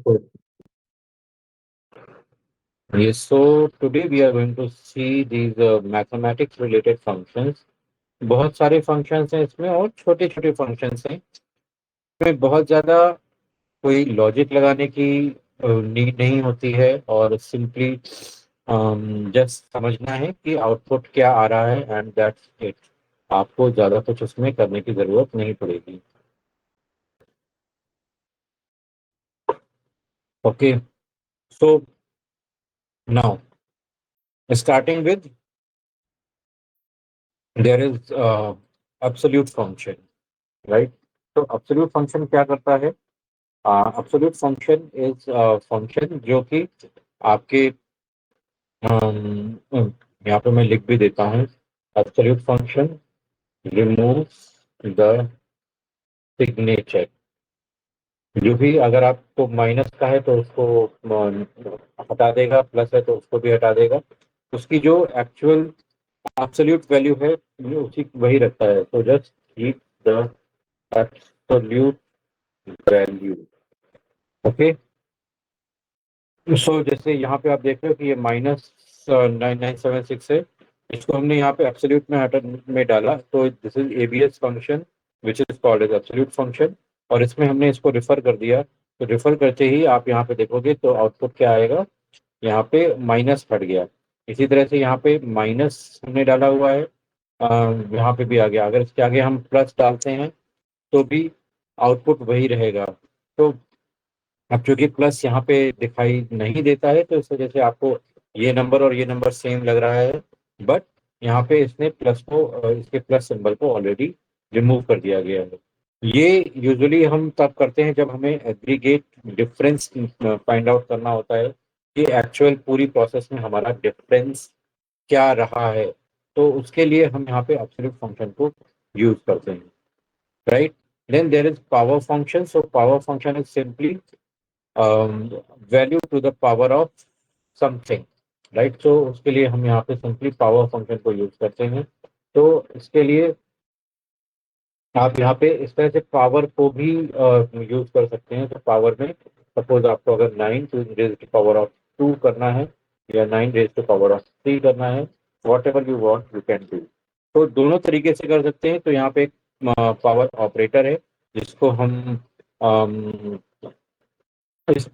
Good. Yes, so today we are going to see these mathematics related functions. बहुत सारे functions हैं इसमें और छोटे छोटे फंक्शंस हैं। इसमें बहुत ज़्यादा कोई लॉजिक लगाने की नीड नहीं होती है और सिंपली जस्ट समझना है कि आउटपुट क्या आ रहा है एंड दैट्स इट। आपको ज़्यादा कुछ उसमें करने की ज़रूरत नहीं पड़ेगी। Okay, so now starting with their is absolute function, right. तो एब्सोल्यूट फंक्शन क्या करता है? एब्सोल्यूट फंक्शन इज फंक्शन जो कि आपके यहाँ पे मैं लिख भी देता हूँ। Absolute function removes the signature. जो भी अगर आपको माइनस का है तो उसको हटा देगा, प्लस है तो उसको भी हटा देगा। उसकी जो एक्चुअल एब्सोल्यूट वैल्यू है वो उसी वही रखता है। तो just keep the absolute value. Okay, so जैसे यहाँ पे आप देख रहे हो कि ये -9976 है। इसको हमने यहाँ पे एब्सोल्यूट में हटा में डाला, तो this is ABS function which is called as absolute function. और इसमें हमने इसको रिफर कर दिया, तो रिफर करते ही आप यहाँ पे देखोगे तो आउटपुट क्या आएगा? यहाँ पे माइनस हट गया। इसी तरह से यहाँ पे माइनस हमने डाला हुआ है, यहाँ पे भी आ गया। अगर इसके आगे हम प्लस डालते हैं तो भी आउटपुट वही रहेगा। तो अब चूंकि प्लस यहाँ पे दिखाई नहीं देता है तो इस वजह से आपको ये नंबर और ये नंबर सेम लग रहा है। बट यहाँ पे इसने प्लस को इसके प्लस सिंबल को ऑलरेडी रिमूव कर दिया गया है। ये यूजुअली हम तब करते हैं जब हमें एग्रीगेट डिफरेंस फाइंड आउट करना होता है कि एक्चुअल पूरी प्रोसेस में हमारा डिफरेंस क्या रहा है। तो उसके लिए हम यहाँ पे एब्सोल्यूट फंक्शन को यूज करते हैं, right. Then there is power function. So power function is simply value to the power of something, right. तो उसके लिए हम यहाँ पे सिंपली पावर फंक्शन को यूज करते हैं। तो इसके लिए आप यहाँ पे इस तरह से पावर को भी यूज कर सकते हैं। तो पावर में सपोज आपको अगर 9 to raise to power of 2 करना है या 9 रेज टू पावर ऑफ 3 करना है, what ever you want you can do. तो दोनों तरीके से कर सकते हैं। तो यहाँ पे एक पावर ऑपरेटर है जिसको हम अम, इस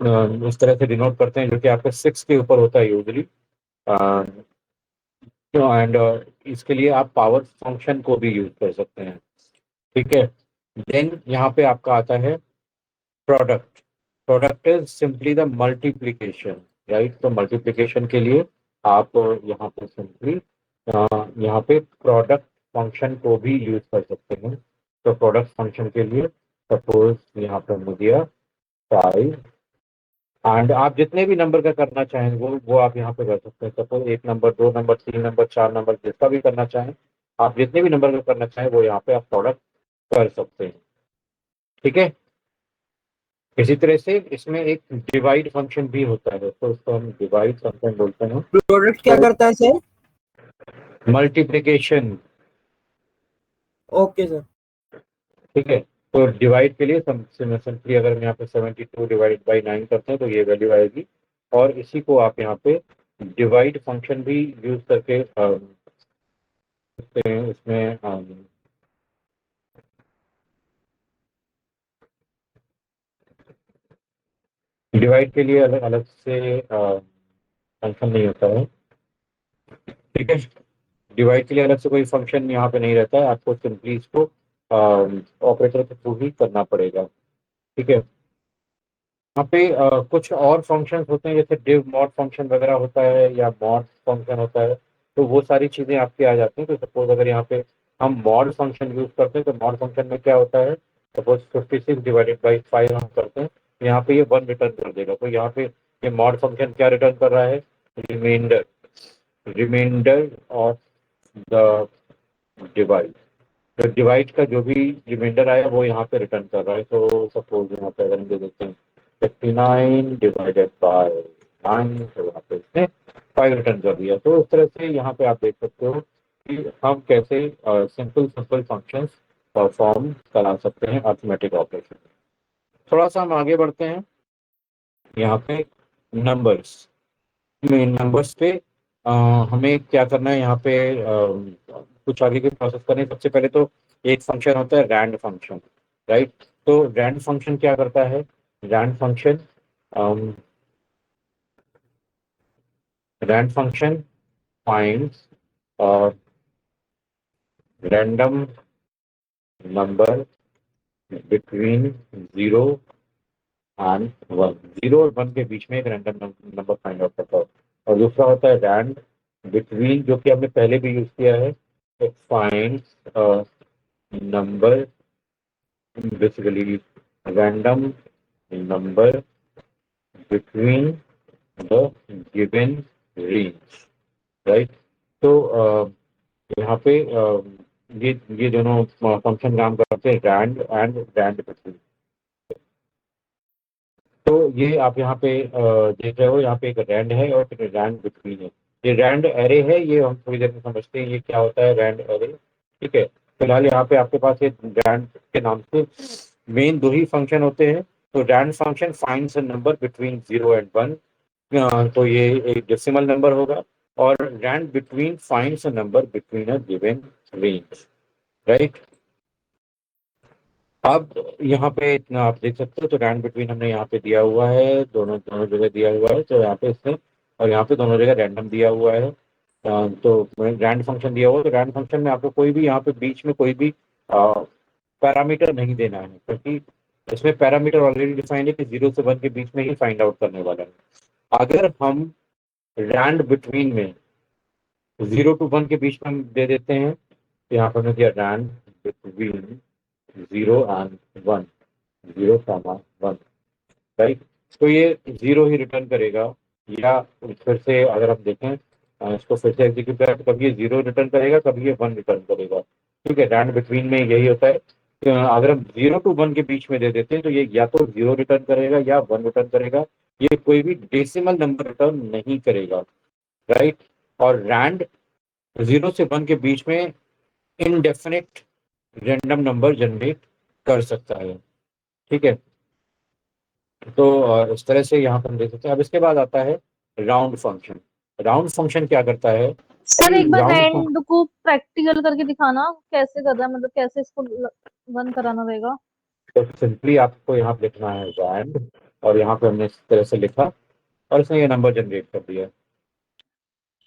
तरह से डिनोट करते हैं, जो कि आपका 6 के ऊपर होता है यूजली। एंड इसके लिए आप पावर फंक्शन को भी यूज कर सकते हैं, ठीक है। देन यहाँ पे आपका आता है product. Product is simply the multiplication, right. तो मल्टीप्लीकेशन के लिए आप यहाँ पे सिंपली यहाँ पे प्रोडक्ट फंक्शन को भी यूज कर सकते हैं। तो प्रोडक्ट फंक्शन के लिए सपोज यहाँ पे हो गया 5, एंड आप जितने भी नंबर का करना चाहें वो आप यहाँ पे कर सकते हैं। Suppose 1 number, 2 number, 3 number, 4 number, जिसका भी करना चाहें आप, जितने भी नंबर का करना चाहें वो यहाँ पे आप प्रोडक्ट कर सकते हैं, ठीक है। इसी तरह से इसमें एक डिवाइड फंक्शन भी होता है, तो उसको हम डिवाइड फंक्शन बोलते हैं। प्रोडक्ट क्या तो करता है सर? Multiplication, okay sir. ठीक है। तो डिवाइड के लिए सिंपली अगर हम यहाँ पे 72 डिवाइड बाई 9 करते हैं तो ये वैल्यू आएगी। और इसी को आप यहाँ पे डिवाइड फंक्शन भी यूज करके सकते हैं। इसमें डिवाइड के लिए अलग अलग से फंक्शन नहीं होता है, ठीक है। डिवाइड के लिए अलग से कोई फंक्शन यहाँ पे नहीं रहता है, आपको सिंपली इसको ऑपरेटर के थ्रू ही करना पड़ेगा, ठीक है। यहाँ पे कुछ और फंक्शंस होते हैं जैसे डिव मॉड फंक्शन वगैरह होता है या मॉड फंक्शन होता है। तो वो सारी चीज़ें आपकी आ जाती हैं। तो सपोज अगर यहाँ पे हम मॉड फंक्शन यूज करते हैं तो मॉड फंक्शन में क्या होता है? सपोज 56 डिवाइडेड बाई 5 हम करते हैं, यहाँ पे ये 1 रिटर्न कर देगा। तो यहाँ पे ये मॉड फंक्शन क्या रिटर्न कर रहा है? Reminder, reminder of the divide. तो डिवाइड का जो भी रिमाइंडर आया वो यहाँ पे रिटर्न कर रहा है। तो सपोज यहाँ पे अगर हम दे देते हैं 59 डिवाइडेड बाय 9, तो यहाँ पे इसने 5 रिटर्न कर दिया। तो इस तरह से यहाँ पे आप देख सकते हो कि हम कैसे सिंपल सिंपल फंक्शंस परफॉर्म करा सकते हैं अर्थमेटिक ऑपरेशन। थोड़ा सा हम आगे बढ़ते हैं। यहाँ पे नंबर्स में, नंबर्स पे हमें क्या करना है यहाँ पे, कुछ आगे के प्रोसेस करने हैं। सबसे पहले तो एक फंक्शन होता है रैंड फंक्शन, राइट। तो रैंड फंक्शन क्या करता है, rand function rand function finds random number between 0 and 1, 0 और 1 के बीच में एक रैंडम नंबर फाइंड आउट करता है। और दूसरा होता है रैंड बिटवीन, जो कि हमने पहले भी यूज किया है, it finds number, basically random number between the given range, right. तो यहाँ पे ये दोनों फंक्शन काम करते हैं, रैंड एंड रैंड बिटवीन। तो ये आप यहाँ पे देख रहे हो, यहाँ पे एक रैंड है और फिर रैंड बिटवीन है। ये रैंड एरे है, ये हम थोड़ी देर में समझते हैं ये क्या होता है रैंड एरे, ठीक है। फिलहाल यहाँ पे आपके पास ये रैंड के नाम से मेन दो ही फंक्शन होते हैं। तो rand function finds a number between 0 and 1, तो ये एक डेसिमल नंबर होगा। और rand between finds a number between a given range, right. अब यहाँ पे इतना आप देख सकते हो, तो रैंड बिटवीन हमने यहाँ पे दिया हुआ है, दोनों दोनों जगह दिया हुआ है, तो यहाँ पे इसने, और यहाँ पे दोनों जगह रैंडम दिया हुआ है। तो रैंड फंक्शन दिया हुआ है, तो रैंड फंक्शन में आपको कोई भी यहाँ पे बीच में कोई भी पैरामीटर नहीं देना है, क्योंकि इसमें पैरामीटर ऑलरेडी डिफाइंड है कि 0 से 1 के बीच में ही फाइंड आउट करने वाला है। अगर हम रैंड बिटवीन में 0 to 1 के बीच में हम दे देते हैं, तो यहाँ पर हमने दिया रैंड बिटवीन 0 and 1, 0, 1, राइट। तो ये 0 ही रिटर्न करेगा, या फिर से अगर हम देखें इसको फिर से एग्जीक्यूट करें, तो कभी ये 0 रिटर्न करेगा, कभी ये 1 रिटर्न करेगा, ठीक है। रैंड बिटवीन में यही होता है कि अगर हम 0 to 1 के बीच में दे देते हैं, तो ये या तो 0 रिटर्न करेगा या 1 रिटर्न करेगा, ये कोई भी डेसिमल नंबर रिटर्न नहीं करेगा, राइट। और रैंड 0 से 1 के बीच में इनडेफिनिट रैंडम नंबर जनरेट कर सकता है, ठीक है। तो इस तरह से यहाँ पर हम देख सकते हैं। अब इसके बाद आता है राउंड फंक्शन। राउंड फंक्शन क्या करता है सर कि एक बार राउंड, रैंड को प्रैक्टिकल करके दिखाना, कैसे कर रहा है, मतलब कैसे इसको रन कराना रहेगा। तो सिंपली आपको यहाँ पे लिखना है रैंड, और यहाँ पे हमने इस तरह से लिखा और इसने ये नंबर जनरेट कर दिया।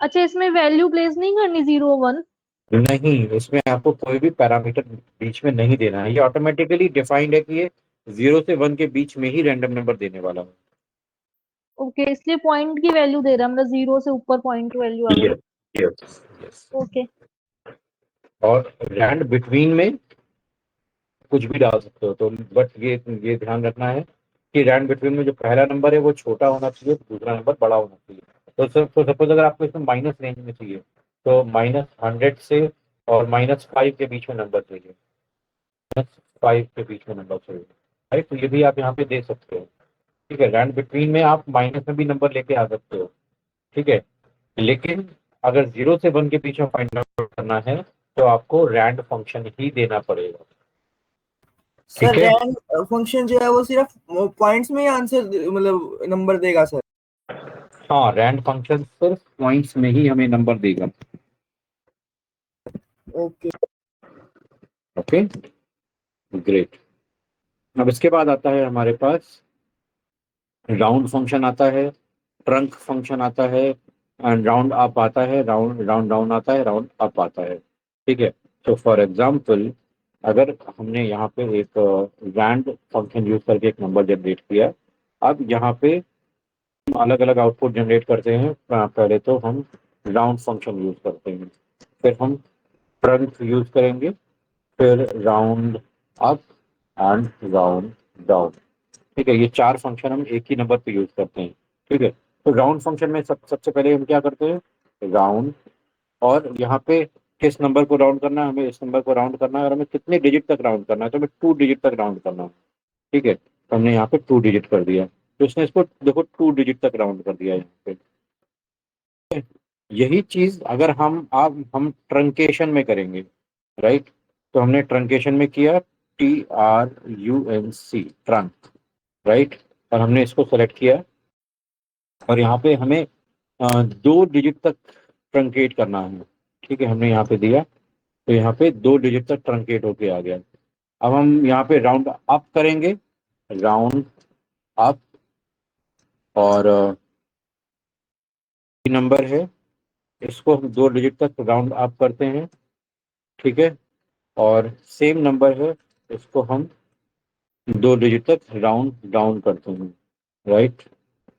अच्छा, इसमें वैल्यू प्लेस नहीं करनी 0 1। नहीं, इसमें आपको कोई भी पैरामीटर बीच में नहीं देना है, ये ऑटोमेटिकली डिफाइंड है कि ये 0 से 1 के बीच में ही रैंडम नंबर देने वाला ओके, इसलिए पॉइंट की वैल्यू दे रहा है, मतलब 0 से ऊपर पॉइंट की वैल्यू आ है। गई। Yes, yes, yes. ओके। और रैंड बिटवीन में कुछ भी डाल सकते हो, तो बट ये ध्यान रखना है कि रैंड बिटवीन में जो पहला नंबर है वो छोटा होना चाहिए, दूसरा नंबर बड़ा होना चाहिए। तो सपोज अगर आपको इसमें माइनस रेंज में चाहिए, तो -100 से और -5 के बीच में नंबर चाहिए, -5 के बीच में नंबर चाहिए, राइट। तो ये भी आप यहाँ पे दे सकते हो, ठीक है। रैंड बिटवीन में आप माइनस में भी नंबर लेके आ सकते हो, ठीक है। लेकिन अगर 0 से 1 के बीच में फाइंड आउट करना है, तो आपको रैंड फंक्शन ही देना पड़ेगा, सर ठीक है। रैंक फंक्शन जो है वो सिर्फ पॉइंट्स में ही आंसर मतलब नंबर देगा सर। हाँ, रैंड फंक्शन सिर्फ पॉइंट्स में ही हमें नंबर देगा, ओके। Okay, great. अब इसके बाद आता है हमारे पास राउंड फंक्शन आता है, ट्रंक फंक्शन आता है, एंड राउंड अप आता है, राउंड राउंड डाउन आता है, राउंड अप आता है, ठीक है। तो फॉर एग्जांपल, अगर हमने यहाँ पे एक रैंड फंक्शन यूज करके एक नंबर जनरेट किया, अब यहाँ पे अलग अलग आउटपुट जनरेट करते हैं। पहले तो हम राउंड फंक्शन यूज करते हैं, फिर हम ट्रंक यूज करेंगे, फिर round up and round down, ठीक है। ये चार फंक्शन हम एक ही नंबर पे यूज करते हैं, ठीक है। तो राउंड फंक्शन में सबसे पहले हम क्या करते हैं, राउंड, और यहाँ पे किस नंबर को राउंड करना है, हमें इस नंबर को राउंड करना है, और हमें कितने डिजिट तक राउंड करना है, तो हमें 2 डिजिट तक राउंड करना है, ठीक है। तो हमने यहाँ पे 2 डिजिट कर दिया, तो इसने इसको देखो 2 डिजिट तक राउंड कर दिया यहाँ पे। यही चीज अगर हम ट्रंकेशन में करेंगे, राइट। तो हमने ट्रंकेशन में किया, TRUNC, ट्रंक, राइट। और हमने इसको सेलेक्ट किया, और यहाँ पे हमें 2 डिजिट तक ट्रंकेट करना है। ठीक है, हमने यहाँ पे दिया तो यहाँ पे 2 डिजिट तक ट्रंकेट होके आ गया। अब हम यहाँ पे राउंड अप करेंगे, राउंड अप, और नंबर है इसको हम 2 डिजिट तक राउंड अप करते हैं। ठीक है, और सेम नंबर है इसको हम 2 डिजिट तक राउंड डाउन करते हैं। राइट,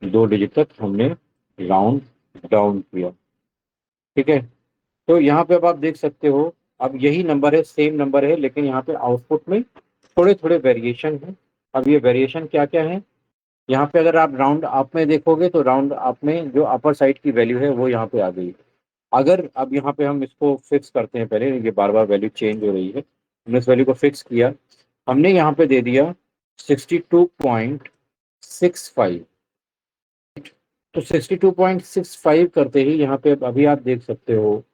2 डिजिट तक हमने राउंड डाउन किया। ठीक है, तो यहाँ पे अब आप देख सकते हो, अब यही नंबर है, सेम नंबर है, लेकिन यहाँ पे आउटपुट में थोड़े थोड़े वेरिएशन है। अब ये वेरिएशन क्या क्या है, यहाँ पे अगर आप राउंड अप में देखोगे तो राउंड अप में जो अपर साइड की वैल्यू है वो यहाँ पे आ गई। अगर अब यहाँ पे हम इसको फिक्स करते हैं, पहले ये बार बार वैल्यू चेंज हो रही है, हमने इस वैल्यू को फिक्स किया, हमने यहाँ पे दे दिया 62.65। तो 62.65 करते ही यहाँ पे अभी आप देख सकते हो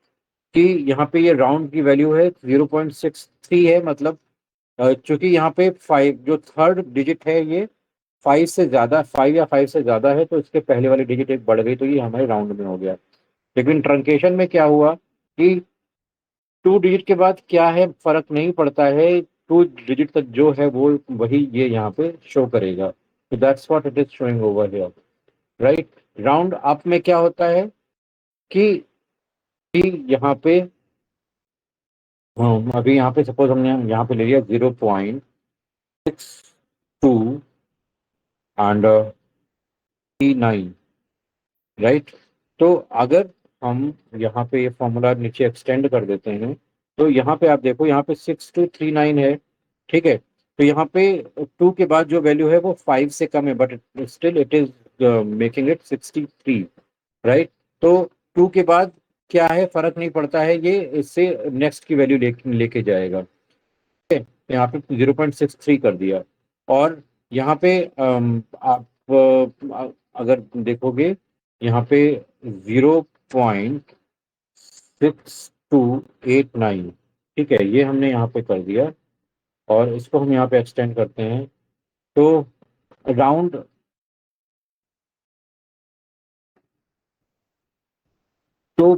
कि यहाँ पे ये राउंड की वैल्यू है 0.63 है, मतलब चूंकि यहाँ पे 5 जो थर्ड डिजिट है ये 5 से ज्यादा, 5 या 5 से ज्यादा है, तो इसके पहले वाली डिजिट एक बढ़ गई, तो ये हमारे राउंड में हो गया। लेकिन ट्रंकेशन में क्या हुआ कि 2 डिजिट के बाद क्या है फर्क नहीं पड़ता है, 2 डिजिट तक जो है वो वही ये यहाँ पे शो करेगा। तो that's what it is showing over here. Right, round up में क्या होता है कि यहाँ पे अभी यहाँ पे सपोज हमने यहाँ पे ले लिया 0.62 एंड 39। राइट, तो अगर हम यहाँ पे ये फॉर्मूला नीचे एक्सटेंड कर देते हैं तो यहाँ पे आप देखो, यहाँ पे 6239 है। ठीक है, तो यहाँ पे 2 के बाद जो वैल्यू है वो 5 से कम है, but still it is making it 63। Right, तो 2 के बाद क्या है फर्क नहीं पड़ता है, ये इससे नेक्स्ट की वैल्यू लेके जाएगा। ठीक है, तो यहाँ पे 0.63 कर दिया, और यहाँ पे आप अगर देखोगे यहाँ पे 0.6289। ठीक है, ये हमने यहाँ पे कर दिया, और इसको हम यहाँ पे एक्सटेंड करते हैं तो राउंड, तो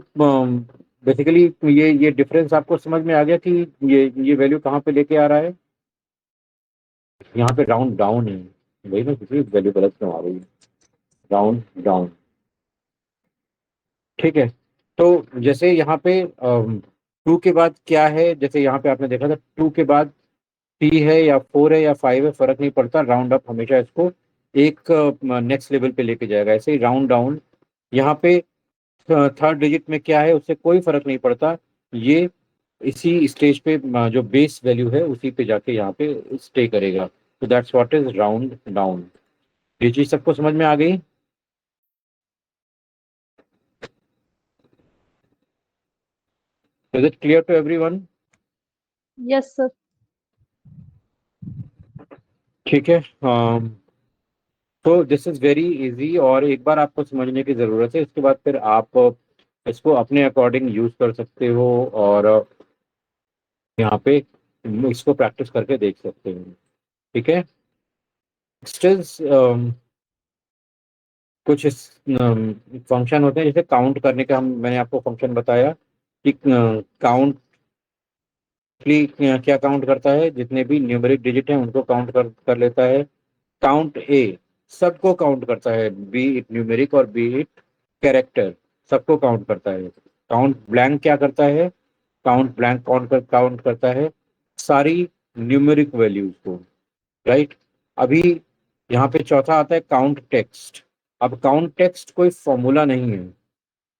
बेसिकली ये डिफरेंस आपको समझ में आ गया कि ये वैल्यू कहाँ पे लेके आ रहा है। यहाँ पे राउंड डाउन है, वही ना, किसी वैल्यू गलत क्यों आ रही है, राउंड डाउन। ठीक है, तो जैसे यहाँ पे 2 के बाद क्या है, जैसे यहाँ पे आपने देखा था 2 के बाद 3 है या 4 है या 5 है फर्क नहीं पड़ता, राउंड अप हमेशा इसको एक नेक्स्ट लेवल पे लेके जाएगा। ऐसे ही राउंड डाउन, यहाँ पे थर्ड डिजिट में क्या है उससे कोई फर्क नहीं पड़ता, ये इसी स्टेज पे जो बेस वैल्यू है उसी पे जाके यहाँ पे स्टे करेगा। तो that's what is round down. ये चीज सबको समझ में आ गई? Is it clear to everyone? Yes sir. ठीक है, तो दिस इज वेरी इजी, और एक बार आपको समझने की ज़रूरत है, इसके बाद फिर आप इसको अपने अकॉर्डिंग यूज़ कर सकते हो, और यहाँ पे इसको प्रैक्टिस करके देख सकते हो। ठीक है, स्टिल्स कुछ फंक्शन होते हैं जैसे काउंट करने का, हम मैंने आपको फंक्शन बताया कि काउंट क्या काउंट करता है, जितने भी न्यूमेरिक डिजिट हैं उनको काउंट कर लेता है। काउंट ए सबको काउंट करता है, बी इट न्यूमेरिक और बी इट कैरेक्टर, सबको काउंट करता है। काउंट ब्लैंक क्या करता है, काउंट ब्लैंक काउंट करता है सारी न्यूमेरिक वैल्यूज को। राइट, अभी यहाँ पे चौथा आता है काउंट टेक्स्ट। अब काउंट टेक्स्ट कोई फॉर्मूला नहीं है।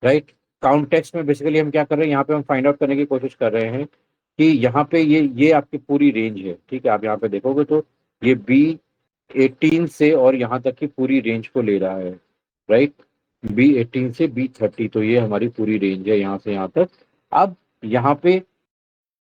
राइट, काउंट टेक्स्ट में बेसिकली हम क्या कर रहे हैं, यहाँ पे हम फाइंड आउट करने की कोशिश कर रहे हैं कि यहाँ पे ये आपकी पूरी रेंज है। ठीक है, आप यहाँ पे देखोगे तो ये B18 से और यहाँ तक की पूरी रेंज को ले रहा है। राइट, B18 से B30, तो ये हमारी पूरी रेंज है यहाँ से यहाँ तक। अब यहाँ पे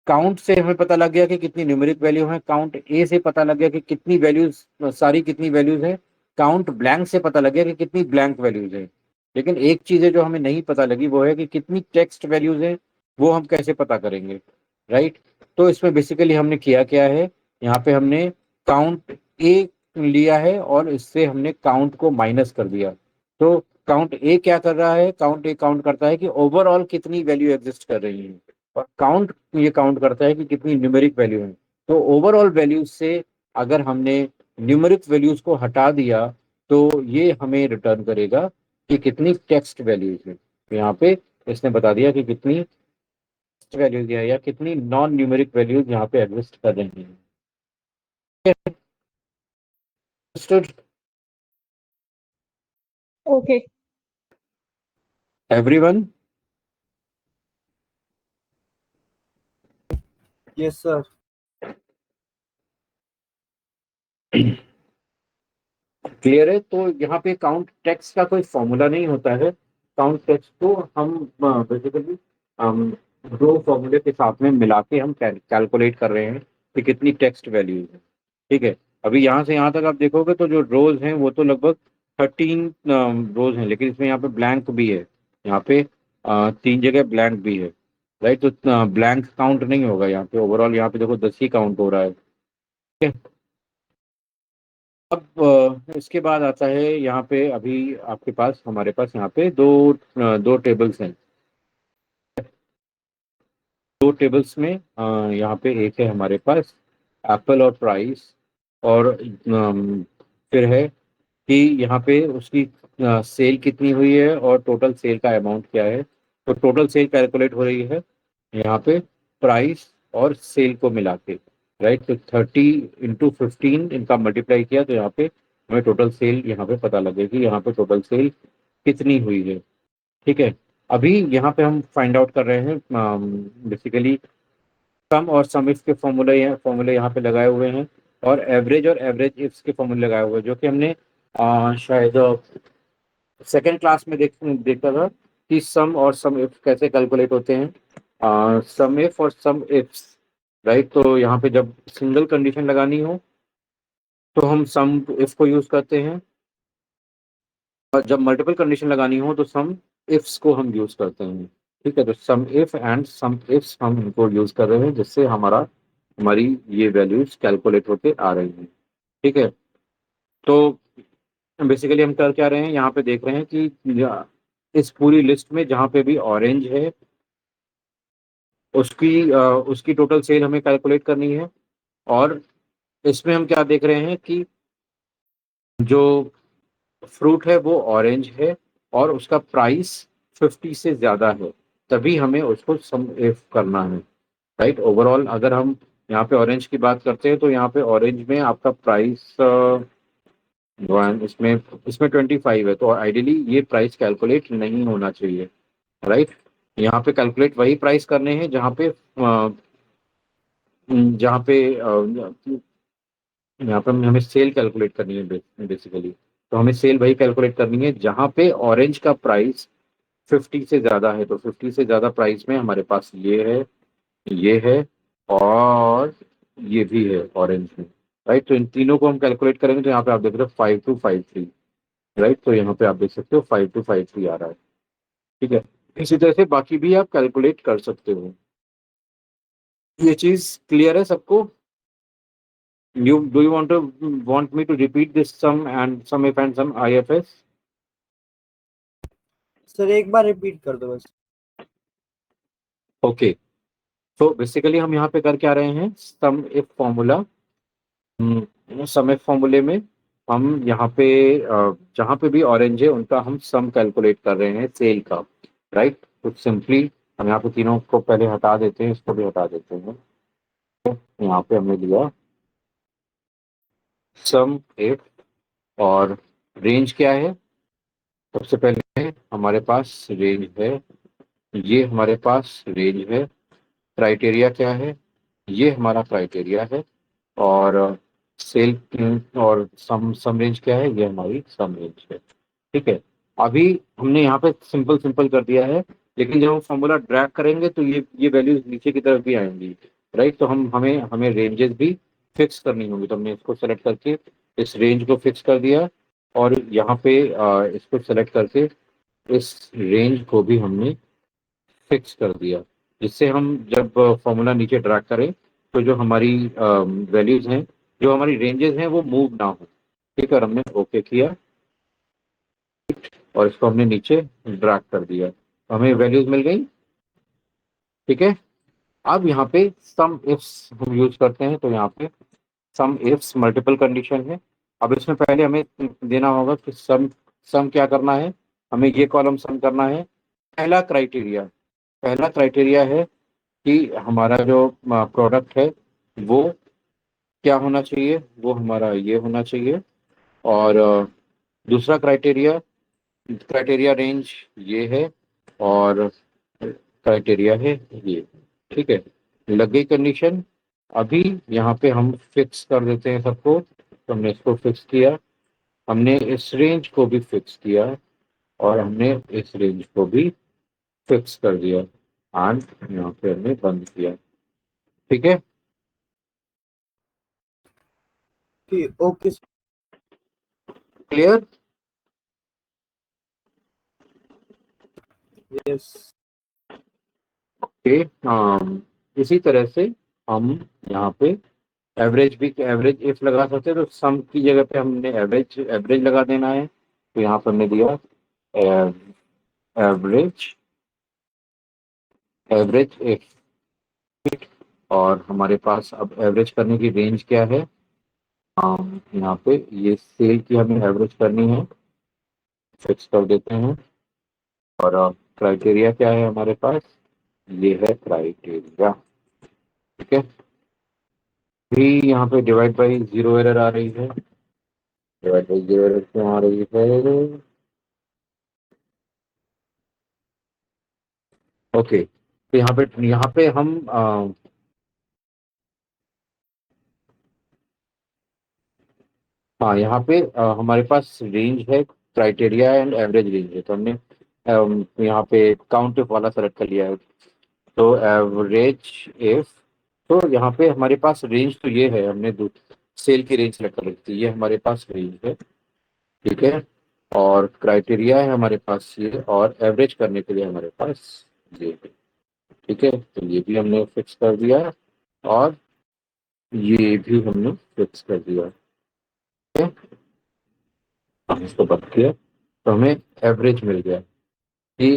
काउंट से हमें पता लग गया कि कितनी न्यूमेरिक वैल्यू है, काउंट ए से पता लग गया कि कितनी वैल्यूज, सारी कितनी वैल्यूज है, काउंट ब्लैंक से पता लग गया कि कितनी ब्लैंक वैल्यूज है। लेकिन एक चीज है जो हमें नहीं पता लगी, वो है कि कितनी टेक्स्ट वैल्यूज है, वो हम कैसे पता करेंगे। राइट, तो इसमें बेसिकली हमने किया क्या है, यहाँ पे हमने काउंट ए लिया है और इससे हमने काउंट को माइनस कर दिया। तो काउंट ए क्या कर रहा है, काउंट ए काउंट करता है कि ओवरऑल कितनी वैल्यू एग्जिस्ट कर रही है, और काउंट ये काउंट करता है कि कितनी न्यूमेरिक वैल्यू है। तो ओवरऑल वैल्यूज से अगर हमने न्यूमेरिक वैल्यूज को हटा दिया तो ये हमें रिटर्न करेगा कि कितनी टेक्स्ट वैल्यूज है। तो यहाँ पे इसने बता दिया कि कितनी वैल्यूज है या कितनी नॉन न्यूमेरिक वैल्यूज यहाँ पे एग्जिस्ट कर रही हैं। Okay. Everyone, yes sir. Clear है? तो यहाँ पे काउंट टेक्स्ट का कोई फॉर्मूला नहीं होता है। काउंट टेक्स्ट को हम बेसिकली दो फॉर्मूले के साथ में मिला के हम कैलकुलेट कर रहे हैं कि कितनी टेक्स्ट वैल्यू है। ठीक है, अभी यहाँ से यहाँ तक आप देखोगे तो जो रोज हैं वो तो लगभग 13 रोज हैं, लेकिन इसमें यहाँ पे ब्लैंक भी है। यहाँ पे 3 जगह ब्लैंक भी है, राइट? तो ब्लैंक काउंट नहीं होगा यहाँ पे। ओवरऑल यहाँ पे देखो 10 ही काउंट हो रहा है। ठीक है, अब इसके बाद आता है यहाँ पे, अभी आपके पास, हमारे पास यहाँ पे दो टेबल्स हैं। दो टेबल्स में यहाँ पे एक है हमारे पास एप्पल और प्राइस, और फिर है कि यहाँ पे उसकी सेल कितनी हुई है और टोटल सेल का अमाउंट क्या है। तो टोटल सेल कैलकुलेट हो रही है यहाँ पे प्राइस और सेल को मिला के, राइट? तो 30 × 15 इनका मल्टीप्लाई किया तो यहाँ पे हमें टोटल सेल यहाँ पे पता लगेगी, यहाँ पे टोटल सेल कितनी हुई है। ठीक है, अभी यहाँ पे हम फाइंड आउट कर रहे हैं बेसिकली सम और सम इफ के फॉर्मूले यहाँ पे लगाए हुए हैं, और एवरेज इफ्स के फॉर्मूले लगाए हुए हैं, जो कि हमने शायद सेकेंड क्लास में देखा था कि सम और सम इफ कैसे कैलकुलेट होते हैं। सम इफ और सम इफ्स, राइट? तो यहाँ पे जब सिंगल कंडीशन लगानी हो तो हम सम इफ को यूज करते हैं, और जब मल्टीपल कंडीशन लगानी हो तो सम इफ्स को हम यूज करते हैं। ठीक है, तो सम इफ एंड सम इफ्स हम इनको यूज कर रहे हैं, जिससे हमारी ये वैल्यूज कैलकुलेट होते आ रही हैं। ठीक है, तो बेसिकली हम कर क्या रहे हैं, यहाँ पे देख रहे हैं कि इस पूरी लिस्ट में जहाँ पे भी ऑरेंज है उसकी टोटल सेल हमें कैलकुलेट करनी है। और इसमें हम क्या देख रहे हैं कि जो फ्रूट है वो ऑरेंज है और उसका प्राइस 50 से ज्यादा है, तभी हमें उसको सम इफ करना है, राइट? ओवरऑल अगर हम यहाँ पे ऑरेंज की बात करते हैं तो यहाँ पे ऑरेंज में आपका प्राइस इसमें इसमें 25 है, तो आइडियली ये प्राइस कैलकुलेट नहीं होना चाहिए, राइट? यहाँ पे कैलकुलेट वही प्राइस करने हैं जहाँ पे यहाँ पे हमें सेल कैलकुलेट करनी है बेसिकली। तो हमें सेल वही कैलकुलेट करनी है जहाँ पे ऑरेंज का प्राइस 50 से ज्यादा है। तो 50 से ज्यादा प्राइस में हमारे पास ये है और ये भी है ऑरेंज में, राइट? तो इन तीनों को हम कैलकुलेट करेंगे तो यहाँ पे आप देख रहे हो 5253, राइट? तो यहाँ पे आप देख सकते हो 5253 आ रहा है। ठीक है, इसी तरह से बाकी भी आप कैलकुलेट कर सकते हो। ये चीज क्लियर है सबको? Want me to repeat this sum and sum if and sum IFS? Sir एक बार रिपीट कर दो बस। ओके, तो बेसिकली हम यहाँ पे कर क्या रहे हैं, सम इफ फॉर्मूला। सम इफ फॉर्मूले में हम यहाँ पे जहाँ पे भी ऑरेंज है उनका हम सम कैलकुलेट कर रहे हैं सेल का, राइट? तो सिंपली हम यहाँ पे तीनों को पहले हटा देते हैं, इसको भी हटा देते हैं। यहाँ पे हमने लिया सम इफ, और रेंज क्या है? सबसे पहले हमारे पास रेंज है, ये हमारे पास रेंज है। क्राइटेरिया क्या है? ये हमारा क्राइटेरिया है। और सेल और सम रेंज क्या है? ये हमारी सम रेंज है। ठीक है, अभी हमने यहाँ पे सिंपल सिंपल कर दिया है, लेकिन जब हम फॉर्मूला ड्रैग करेंगे तो ये वैल्यूज नीचे की तरफ भी आएंगी, राइट? तो हमें हमें रेंजेस भी फिक्स करनी होंगी। तो हमने इसको सेलेक्ट करके इस रेंज को फिक्स कर दिया, और यहाँ पे इसको सेलेक्ट करके इस रेंज को भी हमने फिक्स कर दिया, जिससे हम जब फॉर्मूला नीचे ड्रैग करें तो जो हमारी वैल्यूज हैं, जो हमारी रेंजेस हैं, वो मूव ना हो। ठीक है, और हमने ओके किया। और इसको हमने नीचे ड्रैग कर दिया, तो हमें वैल्यूज मिल गई। ठीक है, अब यहाँ पे सम इफ्स हम यूज करते हैं, तो यहाँ पे सम इफ्स मल्टीपल कंडीशन है। अब इसमें पहले हमें देना होगा कि सम क्या करना है, हमें ये कॉलम सम करना है। पहला क्राइटेरिया है कि हमारा जो प्रोडक्ट है वो क्या होना चाहिए, वो हमारा ये होना चाहिए। और दूसरा क्राइटेरिया क्राइटेरिया रेंज ये है, और क्राइटेरिया है ये। ठीक है, लग गई कंडीशन। अभी यहाँ पे हम फिक्स कर देते हैं सबको, तो हमने इसको फिक्स किया, हमने इस रेंज को भी फिक्स किया, और हमने इस रेंज को भी फिक्स कर दिया, एंड यहाँ पे हमने बंद किया। ठीक है, ठीक, ओके क्लियर। यस। ओके, इसी तरह से हम यहाँ पे एवरेज इफ लगा सकते हैं, तो सम की जगह पे हमने एवरेज एवरेज लगा देना है, तो यहाँ पर हमने दिया एवरेज एवरेज इफ। और हमारे पास अब एवरेज करने की रेंज क्या है, यहाँ पे ये सेल की हमें एवरेज करनी है, फिक्स कर देते हैं। और क्राइटेरिया क्या है हमारे पास, ये है क्राइटेरिया। ठीक है, भी यहाँ पे डिवाइड बाई जीरो एरर आ रही है, डिवाइड बाई जीरो एरर क्यों आ रही है। ओके, तो यहाँ पे हम हाँ, यहाँ पे हमारे पास रेंज है, क्राइटेरिया एंड एवरेज रेंज है, तो हमने यहाँ पे काउंट इफ वाला सेलेक्ट कर लिया है, तो एवरेज इफ। तो यहाँ पे हमारे पास रेंज तो ये है, हमने सेल की रेंज सेलेक्ट कर रखी थी, ये हमारे पास रेंज है। ठीक है, और क्राइटेरिया है हमारे पास ये, और एवरेज करने के लिए हमारे पास ये है। ठीक है, तो ये भी हमने फिक्स कर दिया, और ये भी हमने फिक्स कर दिया। ठीक है, हम इसको बंद किया, तो हमें एवरेज मिल गया कि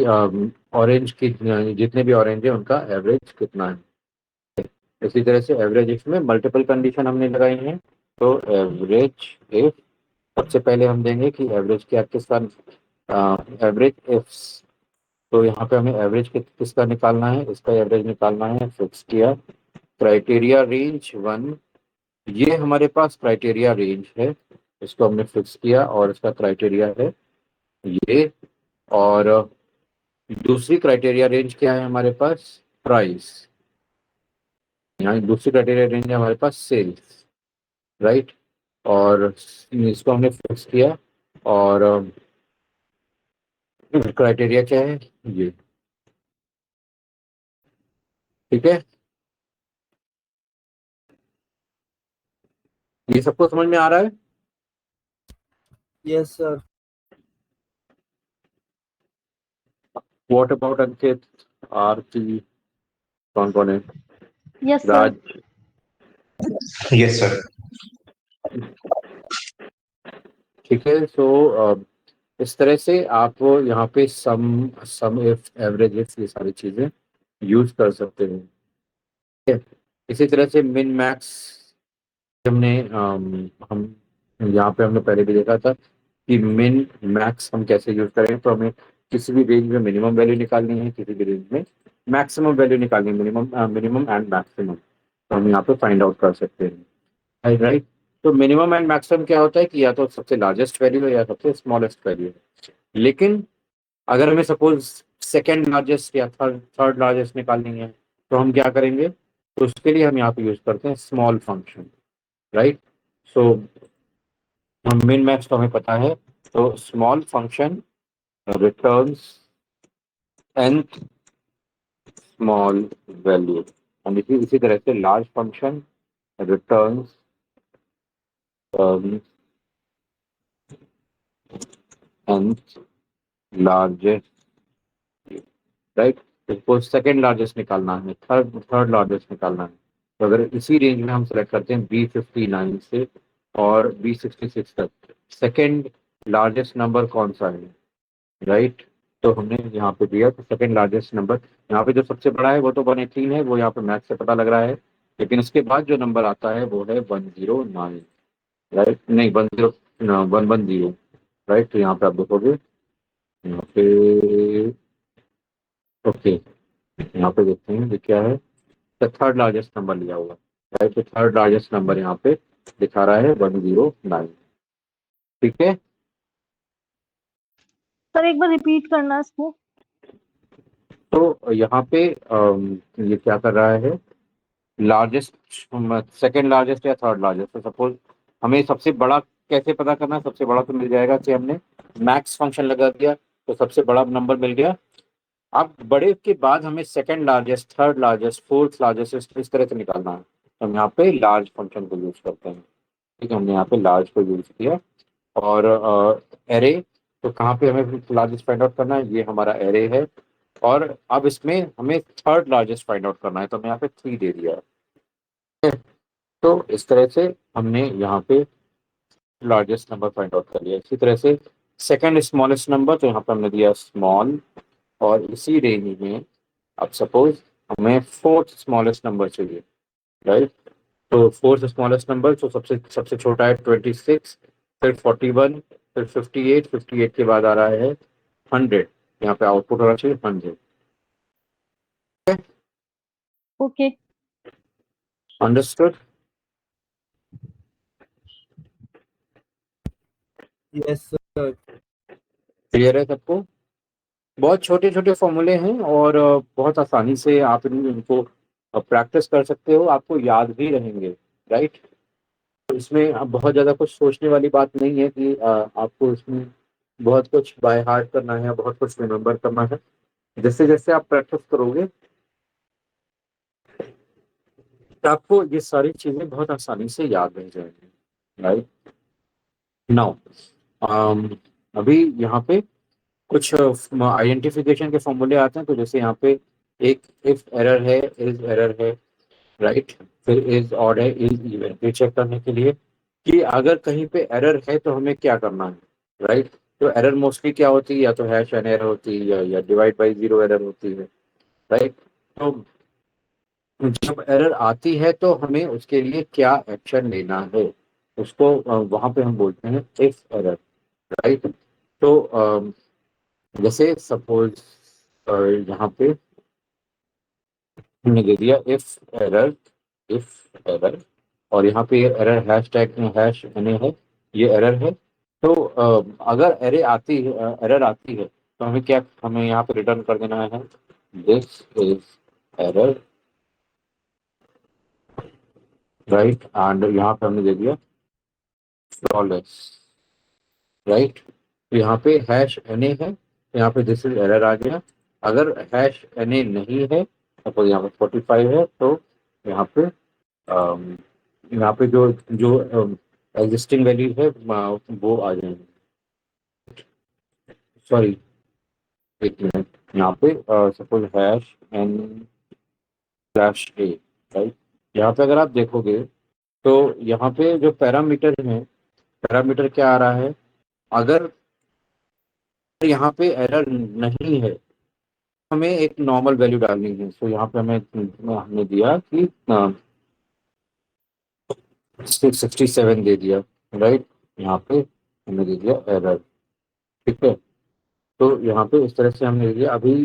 ऑरेंज की जितने भी ऑरेंज है उनका एवरेज कितना है। इसी तरह से एवरेज इफ में मल्टीपल कंडीशन हमने लगाई हैं, तो एवरेज इफ सबसे पहले हम देंगे कि एवरेज क्या किसका, एवरेज इफ्स। तो यहाँ पे हमें एवरेज किसका निकालना है, इसका एवरेज निकालना है, फिक्स किया। क्राइटेरिया रेंज वन, ये हमारे पास क्राइटेरिया रेंज है, इसको हमने फिक्स किया, और इसका क्राइटेरिया है ये। और दूसरी क्राइटेरिया रेंज क्या है हमारे पास, प्राइस। यहाँ दूसरी क्राइटेरिया रेंज है हमारे पास सेल्स, राइट। और इसको हमने फिक्स किया, और क्राइटेरिया क्या है ये। ठीक है, ये सबको समझ में आ रहा है। Yes sir. What about Ankit, Aarti, कौन कौन है, yes sir. Raj. Yes sir. ठीक है, सो इस तरह से आप यहाँ पे सम इफ एवरेज इफ ये सारी चीजें यूज कर सकते हैं। ठीक है? इसी तरह से मिन मैक्स हमने हम यहाँ पे हमने पहले भी देखा था कि मिन मैक्स हम कैसे यूज करें, तो हमें किसी भी रेंज में मिनिमम वैल्यू निकालनी है, किसी भी रेंज में मैक्सिमम वैल्यू निकालनी है, मिनिमम एंड मैक्सिमम, तो हम यहाँ पे फाइंड आउट कर सकते हैं, राइट। तो मिनिमम एंड मैक्सिमम क्या होता है कि या तो सबसे लार्जेस्ट वैल्यू है या सबसे स्मॉलेस्ट वैल्यू है। लेकिन अगर हमें सपोज सेकेंड लार्जेस्ट या थर्ड लार्जेस्ट निकालनी है, तो हम क्या करेंगे, तो उसके लिए हम यहाँ पे यूज करते हैं स्मॉल फंक्शन, राइट। सो हम मिन मैक्स तो हमें पता है, तो small function returns nth small value, और इसी तरह से large function returns nth largest, right. इसको सेकेंड लार्जेस्ट निकालना है, थर्ड लार्जेस्ट निकालना है, तो अगर इसी रेंज में हम सेलेक्ट करते हैं B59 से और B66 तक, सेकेंड लार्जेस्ट नंबर कौन सा है, राइट। तो हमने यहाँ पे दिया तो सेकंड लार्जेस्ट नंबर, यहाँ पे जो सबसे बड़ा है वो तो 118 है, वो यहाँ पे मैथ से पता लग रहा है, लेकिन उसके बाद जो नंबर आता है वो है 109, राइट, नहीं 110, राइट। तो यहाँ पे आप देखोगे, यहाँ पे, ओके, यहाँ पे देखते हैं ये क्या है, तो थर्ड लार्जेस्ट नंबर लिया हुआ, राइट। तो थर्ड लार्जेस्ट नंबर यहाँ पे दिखा रहा है 109, ठीक है। सर एक बार रिपीट करना इसको। तो यहाँ पे ये क्या कर रहा है, लार्जेस्ट, सेकंड लार्जेस्ट या थर्ड लार्जेस्ट, तो सपोज हमें सबसे बड़ा कैसे पता करना है, सबसे बड़ा तो मिल जाएगा कि हमने मैक्स फंक्शन लगा दिया तो सबसे बड़ा नंबर मिल गया। अब बड़े के बाद हमें second largest, third largest, fourth largest इस तरह से निकालना है, तो हम यहाँ पे लार्ज फंक्शन को यूज करते हैं, ठीक है। हमने यहाँ पे लार्ज को यूज किया। और एरे, तो कहाँ पे हमें लार्जेस्ट फाइंड आउट करना है, ये हमारा एरे है। और अब इसमें हमें थर्ड लार्जेस्ट फाइंड आउट करना है, तो हमने यहाँ पे 3 दे दिया है। तो इस तरह से हमने यहाँ पे लार्जेस्ट नंबर फाइंड आउट कर लिया। इसी तरह से सेकंड स्मॉलेस्ट नंबर, तो यहाँ पे हमने दिया स्मॉल, और इसी रेंज में अब सपोज हमें फोर्थ स्मॉलेस्ट नंबर चाहिए, राइट। तो फोर्थ स्मॉलेस्ट नंबर, तो सबसे सबसे छोटा है 26, फिर 41, फिर 58, 58 के बाद आ रहा है 100, यहाँ पे आउटपुट होना चाहिए 100। Okay. Understood? Yes sir. Clear है सबको? बहुत छोटे छोटे फॉर्मूले हैं, और बहुत आसानी से आप इनको प्रैक्टिस कर सकते हो, आपको याद भी रहेंगे, राइट। तो इसमें अब बहुत ज़्यादा कुछ सोचने वाली बात नहीं है कि आपको इसमें बहुत कुछ बाय हार्ट करना है या बहुत कुछ रिमेम्बर करना है। जैसे जैसे आप प्रैक्टिस करोगे तो आपको ये सारी चीज़ें बहुत आसानी से याद रह जाएंगी, राइट। नाउ अभी यहाँ पे कुछ आइडेंटिफिकेशन के फॉर्मूले आते हैं, तो जैसे यहाँ पे एक इफ एरर है, इज एरर है, राइट, फिर इज ऑड है, इज इवन, ये चेक करने के लिए कि अगर कहीं पे एरर है तो हमें क्या करना है, राइट। तो एरर मोस्टली क्या होती है, या तो हैश एन एरर होती है या डिवाइड बाई जीरो एरर होती है, राइट। तो जब एरर आती है तो हमें उसके लिए क्या एक्शन लेना है, उसको वहां पे हम बोलते हैं इफ एरर, राइट। तो जैसे सपोज यहाँ पे हमने दे दिया इफ एरर, और यहाँ पे ये error hashtag hash N है, ये एरर है। तो अगर एरर आती है तो हमें यहाँ पे रिटर्न कर देना है, this is error, right. And यहाँ पे हमने दे दिया फ्लॉलेस, राइट। तो यहाँ पे हैश एन है, तो यहाँ पे दिस इज एरर आ गया। अगर हैश एन नहीं है, सपोज यहाँ पे 45 है, तो यहाँ पे यहाँ पे जो जो एग्जिस्टिंग वैल्यू है वो आ जाएंगे। सॉरी, एक मिनट, यहाँ पे suppose hash N slash A, right. यहाँ पे अगर आप देखोगे तो यहाँ पे जो पैरामीटर है, पैरामीटर क्या आ रहा है, अगर यहाँ पे एरर नहीं है, हमें एक नॉर्मल वैल्यू डालनी है। तो यहाँ पे हमने दिया कि 67 दे दिया, राइट। यहाँ पे हमने दे दिया एरर, ठीक है। तो यहाँ पे इस तरह से हमने दे दिया। अभी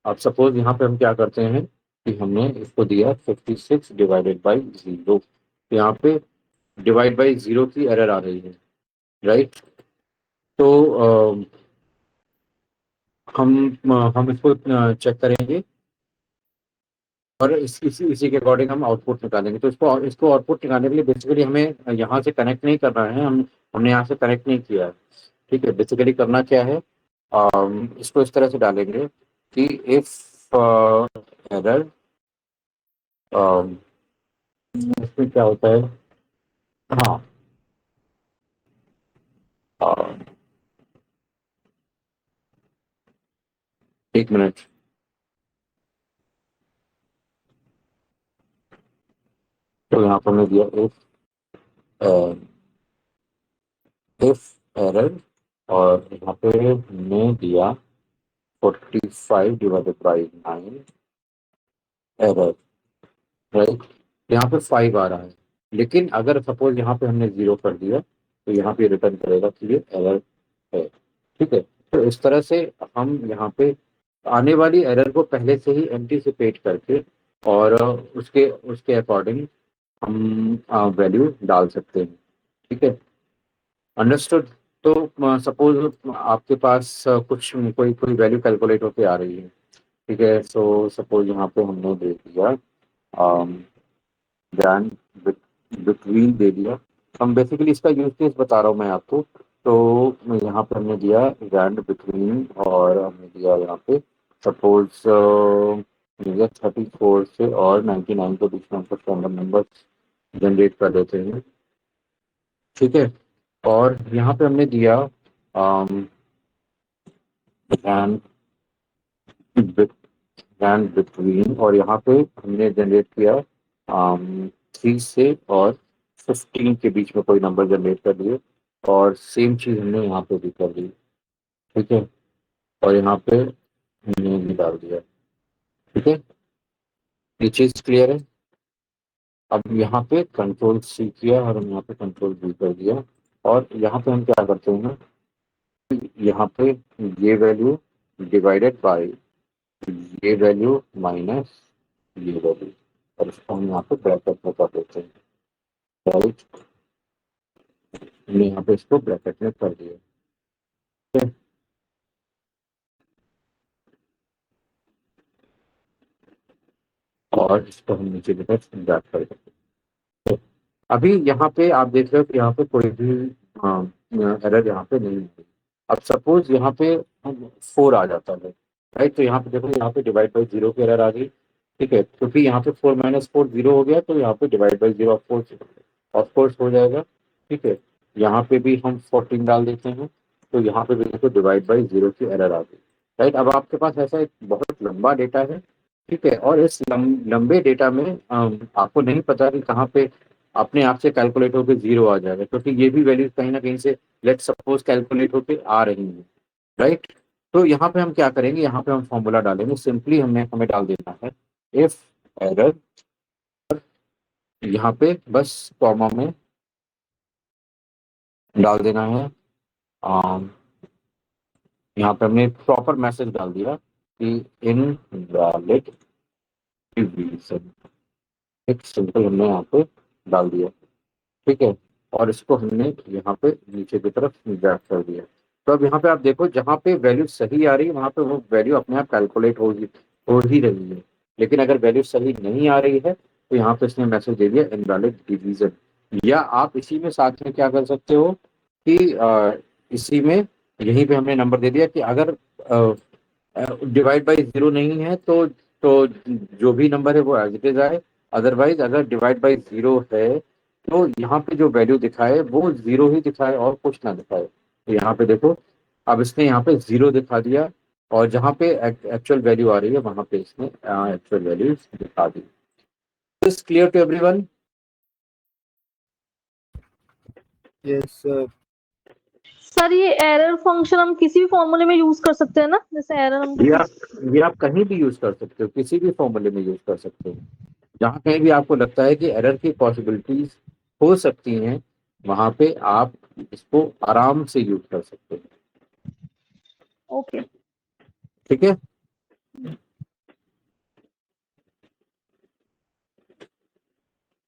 अब सपोज यहाँ पे हम क्या करते हैं कि हमने इसको दिया 56 डिवाइडेड बाई जीरो, तो यहाँ पे डिवाइड बाई जीरो की एरर आ रही है, राइट। तो हम इसको चेक करेंगे, और इसी के अकॉर्डिंग हम आउटपुट निकालेंगे। तो इसको आउटपुट निकालने के लिए बेसिकली हमें यहाँ से कनेक्ट नहीं करना है, हमने यहाँ से कनेक्ट नहीं किया है, ठीक है। बेसिकली करना क्या है, इसको इस तरह से डालेंगे कि इफ एरर, इसमें क्या होता है, हाँ, अ, एक मिनट, तो यहाँ पर हमने दिया इफ एरर और यहाँ पे हमने दिया 45 डिवाइडेड बाई 9 एरर, राइट। यहाँ पे 5 आ रहा है, लेकिन अगर सपोज यहाँ पे हमने 0 कर दिया तो यहाँ पे रिटर्न करेगा कि ये एरर है, ठीक है। तो इस तरह से हम यहाँ पे आने वाली एरर को पहले से ही एंटीसिपेट करके और उसके उसके अकॉर्डिंग हम वैल्यू डाल सकते हैं, ठीक है। अंडरस्टूड। तो सपोज आपके पास कुछ कोई कोई वैल्यू कैलकुलेट होके आ रही है, ठीक है। सो सपोज यहाँ पे हमने दे दिया ब्रांड बिटवीन दे दिया। हम बेसिकली इसका यूज केस बता रहा हूँ मैं आपको। तो यहाँ पे हमने दिया ब्रांड बिटवीन और हमने दिया यहाँ पे सपोज 34 से और 99 के बीच में हम कुछ रैंडम नंबर जनरेट कर देते हैं, ठीक है। और यहाँ पे हमने दिया ब्रांड बिटवीन और यहाँ पे हमने जनरेट किया 3 से और 15 के बीच में कोई नंबर जनरेट कर दिए और सेम चीज हमने यहाँ पे भी कर दी, ठीक है। और यहाँ पे हमने भी डाल दिया, ठीक है। ये चीज क्लियर है। अब यहाँ पे कंट्रोल सी किया और हम यहाँ पे कंट्रोल वी कर दिया और यहाँ पे हम क्या करते हैं ना, यहाँ पे ये वैल्यू डिवाइडेड बाय ये वैल्यू माइनस ये वैल्यू और इसको हम यहाँ पे ब्रैकेट में कर देते हैं, राइट। हमने यहाँ पे इसको ब्रैकेट में कर दिया, ठीक है? और इसको हम नीचे की तरफ ड्रैग कर देते हैं। अभी यहाँ पे आप देख रहे हो कि यहाँ पे कोई भी एरर यहाँ पे नहीं है। अब सपोज यहाँ पे 4 आ जाता है, राइट। तो यहाँ पे देखो, यहाँ पे डिवाइड बाई 0 की एरर आ गई, ठीक है। क्योंकि यहाँ पे 4 - 4 0 हो गया, तो यहाँ पे डिवाइड बाई 0 ऑफ कोर्स हो जाएगा, ठीक है। यहाँ पे भी हम 14 डाल देते हैं, तो यहाँ पे भी देखो डिवाइड बाई 0 की एरर आ गई, राइट। अब आपके पास ऐसा एक बहुत लंबा डेटा है, ठीक है। और इस लंबे डेटा में आपको नहीं पता कि कहाँ पे अपने आप से कैलकुलेट होकर 0 आ जाएगा, क्योंकि ये भी वैल्यूज कहीं ना कहीं से लेट सपोज कैलकुलेट होके आ रही है, राइट। तो यहाँ पे हम क्या करेंगे, यहाँ पे हम फॉर्मूला डालेंगे। सिंपली हमें डाल देना है इफ एरर, यहाँ पे बस कॉमा में डाल देना है। यहाँ पे हमने प्रॉपर मैसेज डाल दिया कि इनवैलिड डिवीजन, एक सिंपल हमने यहाँ पे डाल दिया, ठीक है। और इसको हमने यहाँ पे नीचे की तरफ ड्रैग कर दिया। तो अब यहाँ पे आप देखो, जहाँ पे वैल्यू सही आ रही है वहाँ पे वो वैल्यू अपने आप कैलकुलेट हो ही रही है। लेकिन अगर वैल्यू सही नहीं आ रही है तो यहाँ पे इसने मैसेज दे दिया इनवैलिड डिवीजन। या आप इसी में साथ में क्या कर सकते हो कि इसी में यहीं पे हमने नंबर दे दिया कि अगर डिवाइड बाई 0 नहीं है तो जो भी नंबर है वो एज इट इज आए। अदरवाइज अगर डिवाइड बाई 0 है तो यहाँ पे जो वैल्यू दिखाए वो 0 ही दिखाए और कुछ ना दिखाए। तो यहाँ पे देखो, अब इसने यहाँ पे 0 दिखा दिया और जहाँ पे एक्चुअल वैल्यू आ रही है वहां पे इसने एक्चुअल वैल्यू दिखा दी। Is clear to everyone? Yes sir. Sir ये एरर फंक्शन हम किसी भी फॉर्मूले में यूज कर सकते हैं ना, जैसे एरर हम ये आप कहीं भी यूज कर सकते हो, किसी भी फॉर्मूले में यूज कर सकते हो। जहाँ कहीं भी आपको लगता है कि एरर की पॉसिबिलिटीज हो सकती हैं, वहां पे आप इसको आराम से यूज कर सकते हो, ओके। ठीक है।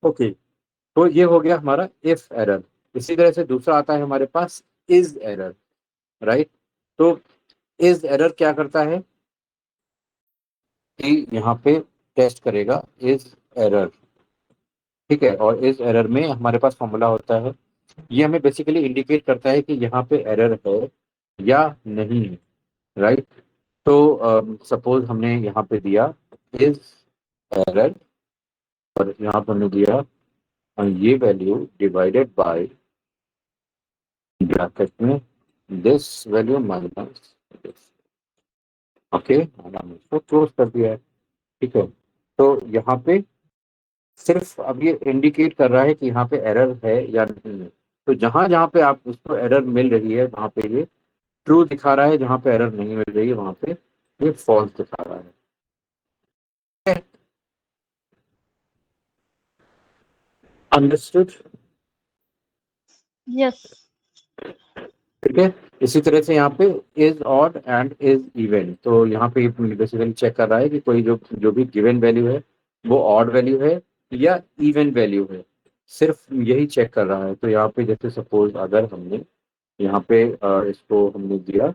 ओके, तो ये हो गया हमारा इफ एरर। इसी तरह से दूसरा आता है हमारे पास इज एरर, राइट। तो इज एरर क्या करता है कि यहाँ पे टेस्ट करेगा इज एरर, ठीक है। और इस एरर में हमारे पास फॉर्मूला होता है, ये हमें बेसिकली इंडिकेट करता है कि यहाँ पे एरर है या नहीं है, राइट। तो सपोज हमने यहाँ पे दिया इज एरर और यहाँ पर हमने दिया ये वैल्यू डिवाइडेड बाय ब्रैकेट में this value minus this, okay. हमने इसको क्लोज कर दिया है, ठीक है। तो यहाँ पे सिर्फ अब ये इंडिकेट कर रहा है कि यहाँ पे एरर है या नहीं है। तो जहां जहां पे आप उसको एरर मिल रही है वहां पे ये ट्रू दिखा रहा है, जहाँ पे एरर नहीं मिल रही है वहां पे ये फॉल्स दिखा रहा है। अंडरस्टूड? यस। ठीक है। इसी तरह से यहाँ पे is odd and is even, तो यहाँ पे बेसिकली चेक कर रहा है कि कोई जो जो भी गिवन वैल्यू है वो ऑड वैल्यू है या इवन वैल्यू है, सिर्फ यही चेक कर रहा है। तो यहाँ पे जैसे सपोज अगर हमने यहाँ पे इसको हमने दिया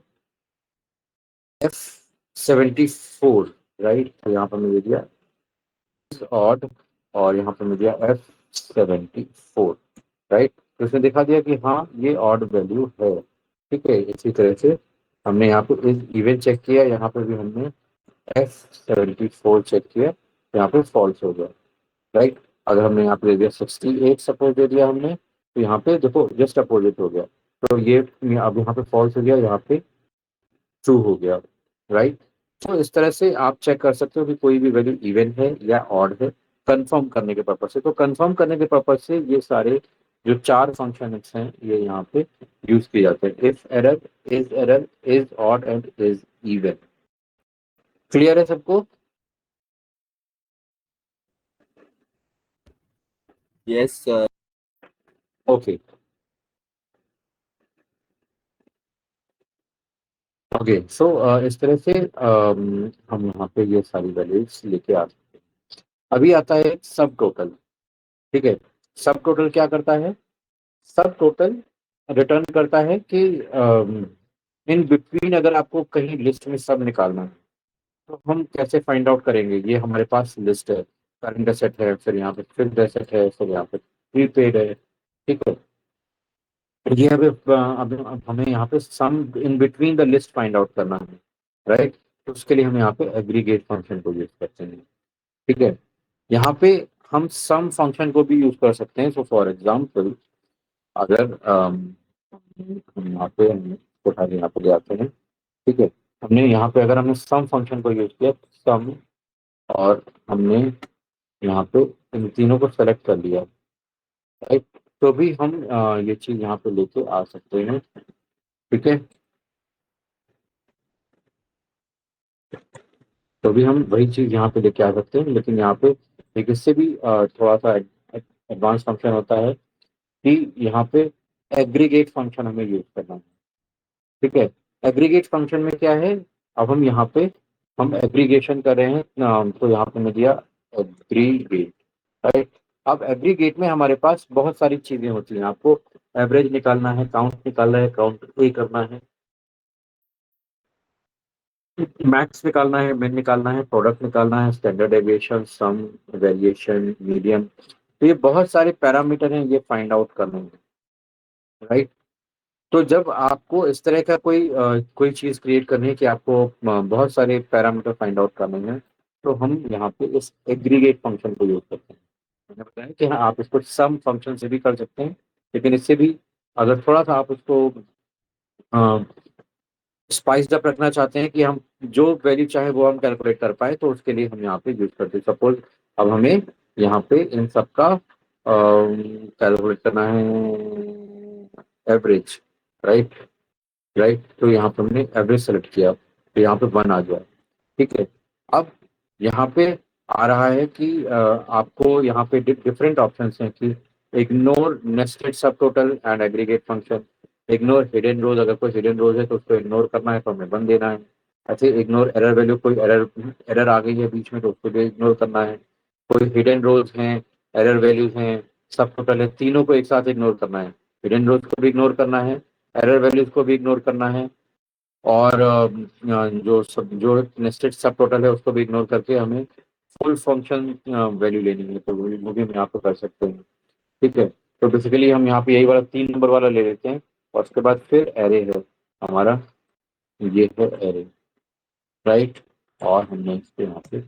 F74, राइट, तो यहाँ पर हमने दिया ऑड और यहाँ पर हमने दिया F74, राइट, तो इसने दिखा दिया कि हाँ ये ऑड वैल्यू है। ठीक है। इसी तरह से हमने यहाँ पे इज इवन चेक किया, यहाँ पे भी हमने F74 चेक किया, यहाँ पे फॉल्स हो गया, राइट। अगर हमने यहाँ पे दे दिया 68 सपोज दे दिया हमने, तो यहाँ पे देखो जस्ट अपोजिट हो गया, तो ये अब यहाँ पे फॉल्स हो गया, यहाँ पे ट्रू हो गया, राइट। तो इस तरह से आप चेक कर सकते हो कि कोई भी वैल्यू इवन है या ऑड है, कंफर्म करने के पर्पज से। तो कंफर्म करने के पर्पज से ये सारे जो 4 फंक्शन हैं ये यहाँ पे यूज किए जाते हैं, if error, is odd and is even. Clear है सबको? Yes sir. ओके ओके, सो इस तरह से हम यहाँ पे ये सारी वैल्यूज लेके आ सकते हैं। अभी आता है सब टोटल। ठीक है। सब टोटल क्या करता है? सब टोटल रिटर्न करता है कि इन बिटवीन अगर आपको कहीं लिस्ट में सब निकालना है तो हम कैसे फाइंड आउट करेंगे? ये हमारे पास लिस्ट है, करंट एसेट है, फिर यहाँ पे फिक्स्ड एसेट है, फिर यहाँ पे प्रीपेड है। ठीक है। ये अब हमें यहाँ पे sum in between the list find out करना है, राइट। तो उसके लिए हम यहाँ पे एग्रीगेट फंक्शन को यूज करते हैं। ठीक है। यहाँ पे हम सम फंक्शन को भी यूज कर सकते हैं। सो फॉर एग्जाम्पल अगर हम यहाँ पे हम उठा के यहाँ पे ले आते हैं। ठीक है। हमने यहाँ पे अगर हमने सम फंक्शन को यूज किया, सम, और हमने यहाँ पे इन तीनों को सेलेक्ट कर लिया, राइट, तो भी हम ये चीज यहाँ पे लेके आ सकते हैं। ठीक है। तो भी हम वही चीज यहाँ पे लेके आ सकते हैं, लेकिन यहाँ पे एक इससे भी थोड़ा सा एडवांस फंक्शन होता है कि यहाँ पे एग्रीगेट फंक्शन हमें यूज करना है। ठीक है। एग्रीगेट फंक्शन में क्या है? अब हम यहाँ पे हम एग्रीगेशन कर रहे हैं, तो यहाँ पे मैं दिया एग्रीगेट, राइट। अब एग्रीगेट में हमारे पास बहुत सारी चीजें होती हैं। आपको एवरेज निकालना है, काउंट निकालना है, काउंट ए करना है, मैक्स निकालना है, मिन निकालना है, प्रोडक्ट निकालना है, स्टैंडर्ड डेविएशन, सम, वेरिएशन, मीडियन। तो ये बहुत सारे पैरामीटर हैं, ये फाइंड आउट करने हैं, राइट। तो जब आपको इस तरह का कोई चीज क्रिएट करनी है कि आपको बहुत सारे पैरामीटर फाइंड आउट करने हैं, तो हम यहाँ पे इस एग्रीगेट फंक्शन को यूज करते हैं। मैंने बताया कि हाँ आप इसको सम फंक्शन से भी कर सकते हैं, लेकिन इससे भी अगर थोड़ा सा आप उसको स्पाइस्ड अप रखना चाहते हैं कि हम जो वैल्यू चाहे वो हम कैलकुलेट कर पाए, तो उसके लिए हम यहाँ पे यूज करते हैं। सपोज अब हमें यहाँ पे इन सब का कैलकुलेट करना है एवरेज, राइट, राइट। तो यहाँ पे हमने एवरेज सेलेक्ट किया, तो यहाँ पे 1 आ गया। ठीक है। अब यहाँ पे आ रहा है कि आपको यहाँ पे डिफरेंट ऑप्शंस हैं कि ignore nested subtotal and aggregate function, ignore hidden rows, अगर कोई हिडन रोज है तो उसको इग्नोर करना है, तो हमें 1 देना है। ऐसे इग्नोर एरर वैल्यू, कोई एरर एरर आ गई है बीच में तो उसको भी इग्नोर करना है। कोई हिडन रोज हैं, एरर वैल्यूज हैं, सब टोटल है, तीनों को एक साथ इग्नोर करना है। हिडन रोज को भी इग्नोर करना है, एरर वैल्यूज को भी इग्नोर करना है, और जो नेस्टेड सब टोटल है उसको भी इग्नोर करके हमें फुल फंक्शन वैल्यू लेनी है, तो वो भी हम यहाँ पे कर सकते हैं। ठीक है। तो बेसिकली हम यहाँ पे यही वाला 3 नंबर वाला ले लेते हैं, और उसके बाद फिर एरे है हमारा, ये है एरे, राइट, और हमने इसको यहाँ पे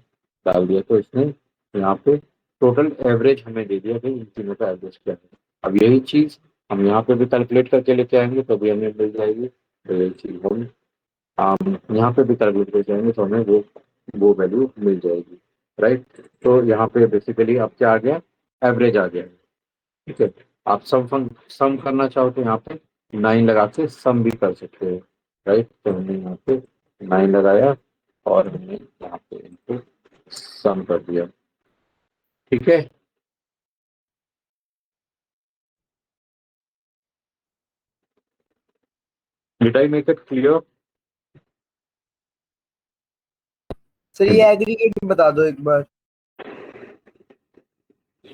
डाल दिया, तो इसने यहाँ पे टोटल एवरेज हमें दे दिया कि इन तीनों का एवरेज क्या है। अब यही चीज हम यहाँ पे भी कैलकुलेट करके लेके आएंगे तो भी हमें मिल जाएगी, तो यही चीज हम यहाँ पे भी कैलकुलेट कर जाएंगे तो हमें वो वैल्यू मिल जाएगी, राइट। तो यहाँ पे बेसिकली अब क्या आ गया? एवरेज आ गया। ठीक है। आप सम करना चाहो तो यहाँ पे 9 लगा के सम भी कर सकते हो। राइट। तो हमने यहाँ पे 9 लगाया और हमने यहाँ पे इनको सम कर दिया। ठीक है, did I make it clear? Sir ये एग्रीगेट बता दो एक बार।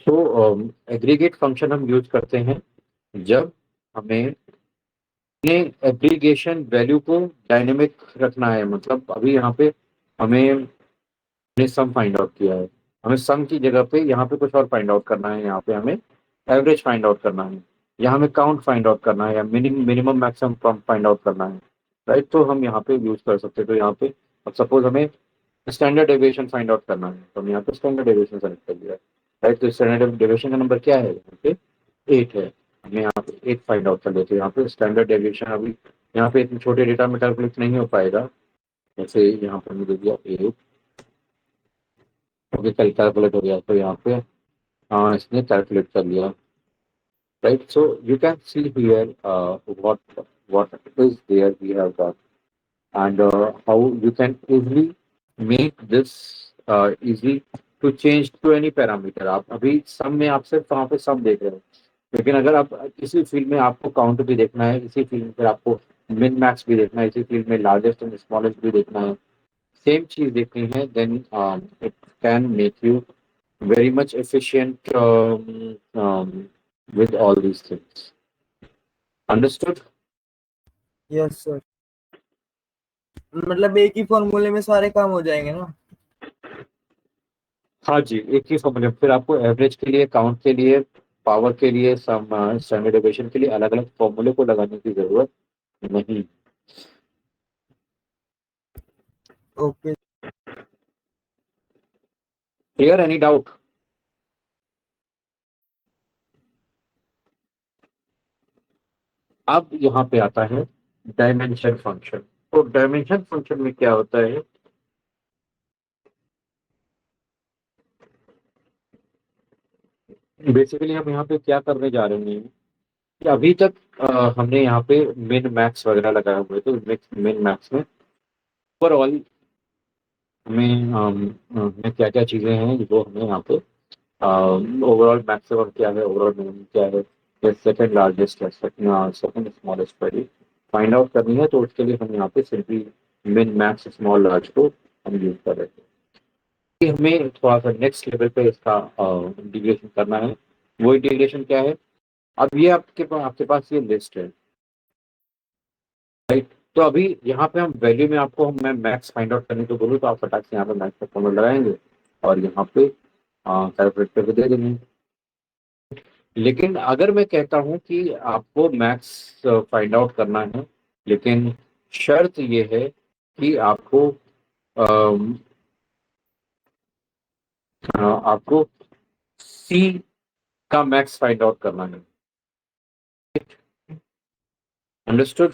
तो एग्रीगेट फंक्शन हम यूज करते हैं जब हमें अपने एग्रीगेशन वैल्यू को डायनेमिक रखना है। मतलब अभी यहाँ पे हमें हमने सम फाइंड आउट किया है, हमें सम की जगह पे यहाँ पे कुछ और फाइंड आउट करना है। यहाँ पे हमें एवरेज फाइंड आउट करना है, या हमें काउंट फाइंड आउट करना है, या मिनिमम मैक्सिमम फाइंड आउट करना है। राइट, तो हम यहाँ पे यूज कर सकते हैं। तो यहाँ पे अब सपोज हमें स्टैंडर्ड डेविएशन फाइंड आउट करना है, तो हम यहाँ पे स्टैंडर्ड डेविएशन सेलेक्ट कर दिया। राइट, तो स्टैंडर्ड डेविएशन का नंबर क्या है? यहाँ पे 8 है। हमें यहाँ पे 8 फाइंड आउट कर लेते हैं। यहाँ पे स्टैंडर्ड डेविएशन अभी यहाँ पे इतने छोटे डेटा में कैलकुलेट नहीं हो पाएगा, जैसे यहाँ पर हमने दे दिया 8। ओके, कल कैलकुलेट हो गया, तो यहाँ पे हाँ इसने कैलकुलेट कर लिया। Right, so you can see here what is there we have got, and how you can easily make this easy to change to any parameter। आप अभी सम में आप सिर्फ वहाँ पे सम देख रहे हो, लेकिन अगर आप इसी फील्ड में आपको काउंट भी देखना है, इसी फील्ड में फिर आपको मिन मैक्स भी देखना है, इसी फील्ड में लार्जेस्ट एंड स्मॉलेस्ट भी देखना है, सेम चीज देखनी है, then it can make you very much efficient with all these things. Understood? Yes sir, मतलब एक ही फॉर्मूले में सारे काम हो जाएंगे ना। हाँ जी, एक ही फॉर्मूले, फिर आपको एवरेज के लिए, काउंट के लिए, पावर के लिए, सम स्टैंडर्ड डेविएशन के लिए अलग अलग फॉर्मूले को लगाने की जरूरत नहीं। ओके। क्लियर? Any doubt? अब यहाँ पे आता है डायमेंशन फंक्शन। तो डायमेंशन फंक्शन में क्या होता है? बेसिकली हम यहाँ पे क्या करने जा रहे हैं कि अभी तक हमने यहाँ पे मिन मैक्स वगैरह लगाए हुए, तो मिन मैक्स में ओवरऑल हमें क्या क्या चीजें हैं वो हमें यहाँ पे ओवरऑल मैक्सिमम क्या है, ओवरऑल मिनिमम क्या है, सेकंड लार्जेस्ट है, सेकंड स्मॉलेस्ट पर फाइंड आउट करनी है। तो उसके लिए हम यहाँ पे simply min max small large को हम यूज कर रहे हैं। कि हमें थोड़ा सा नेक्स्ट लेवल पे इसका इंटीग्रेशन करना है। वो इंटीग्रेशन क्या है? अब ये आपके पास ये लिस्ट है, राइट। तो अभी यहाँ पे हम वैल्यू में आपको मैं मैक्स फाइंड आउट करने को बोलूँ, तो आप फटाक से यहाँ पे मैक्स का फॉर्मूला लगाएंगे और यहाँ पे कैलकुलेट करके दे देंगे। लेकिन अगर मैं कहता हूँ कि आपको मैक्स फाइंड आउट करना है, लेकिन शर्त ये है कि अम, आपको सी का मैक्स फाइंड आउट करना है। अंडरस्टूड?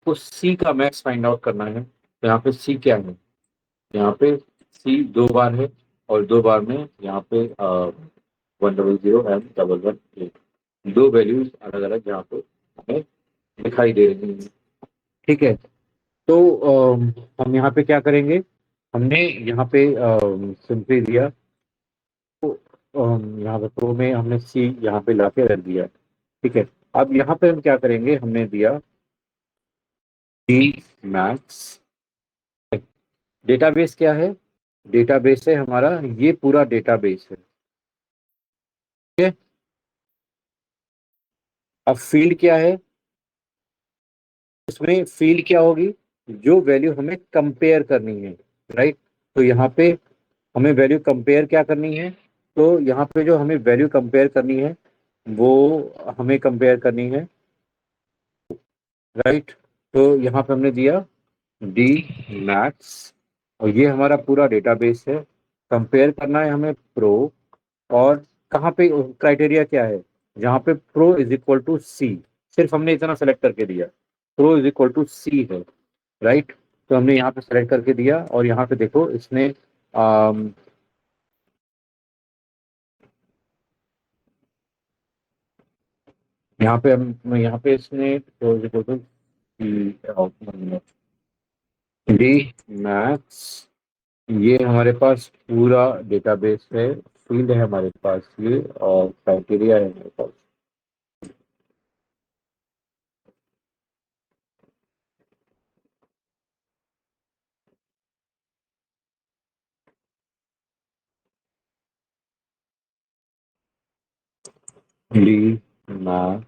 को सी का मैक्स फाइंड आउट करना है, तो यहाँ पे सी क्या है? यहाँ पे सी 2 बार है, और 2 बार में यहाँ पे 100 एंड 111 दो वैल्यूज अलग अलग यहाँ पे हमें दिखाई दे रही हैं। ठीक है, तो हम यहाँ पे क्या करेंगे? हमने यहाँ पे सिंपली दिया, तो यहाँ पे प्रो में हमने सी यहाँ पे लाके रख दिया। ठीक है, अब यहाँ पे हम क्या करेंगे? हमने दिया डी मैक्स। डेटाबेस क्या है? डेटाबेस है हमारा ये पूरा डेटाबेस है। ठीक है, अब फील्ड क्या है? इसमें फील्ड क्या होगी? जो वैल्यू हमें कंपेयर करनी है, राइट। तो यहाँ पे हमें वैल्यू कंपेयर क्या करनी है? तो यहाँ पे जो हमें वैल्यू कंपेयर करनी है वो हमें कंपेयर करनी है, राइट। तो यहाँ पे हमने दिया डी मैक्स, और ये हमारा पूरा डेटाबेस है। कंपेयर करना है हमें प्रो, और कहाँ पे क्राइटेरिया क्या है? जहाँ पे प्रो इज इक्वल टू सी, सिर्फ हमने इतना सेलेक्ट करके दिया, प्रो इज इक्वल टू सी है, राइट। तो हमने यहाँ पे सेलेक्ट करके दिया, और यहाँ पे देखो इसने अम, यहाँ पे इसने pro is equal to D max, ये हमारे पास पूरा डेटाबेस है, फील्ड है हमारे पास ये, और क्राइटेरिया है हमारे पास। डी मैक्स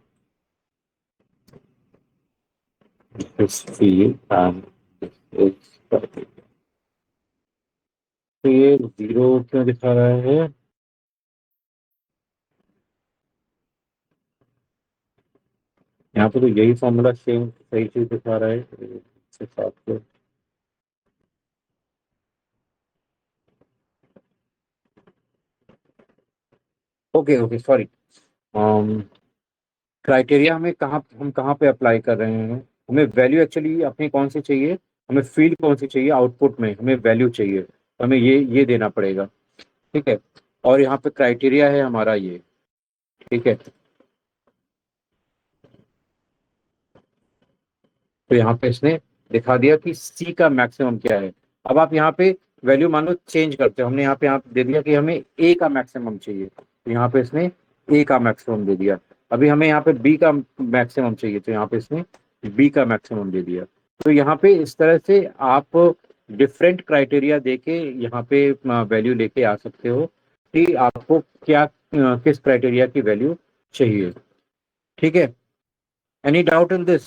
इस फील्ड एंड इस क्राइटेरिया। तो ये 0 क्यों दिखा रहा है? यहाँ पे तो यही फॉर्मूला सेम सही चीज दिखा रहा है इस हिसाब से। ओके ओके सॉरी, क्राइटेरिया हम कहाँ पे अप्लाई कर रहे हैं? हमें वैल्यू एक्चुअली अपनी कौन सी चाहिए, हमें फील्ड कौन सी चाहिए? आउटपुट में हमें वैल्यू चाहिए, तो हमें ये देना पड़ेगा, ठीक है। और यहाँ पे क्राइटेरिया है हमारा ये, ठीक है। तो यहाँ पे इसने दिखा दिया कि सी का मैक्सिमम क्या है। अब आप यहाँ पे वैल्यू मान लो चेंज करते हो, हमने यहाँ पे दे दिया कि हमें ए का मैक्सिमम चाहिए, तो यहाँ पे इसने ए का मैक्सिमम दे दिया। अभी हमें यहाँ पे बी का मैक्सिमम चाहिए, तो यहाँ पे इसने बी का मैक्सिमम दे दिया। तो यहाँ पे इस तरह से आप डिफरेंट क्राइटेरिया देके यहाँ पे वैल्यू लेके आ सकते हो कि आपको क्या किस क्राइटेरिया की वैल्यू चाहिए, ठीक है। Any doubt in this?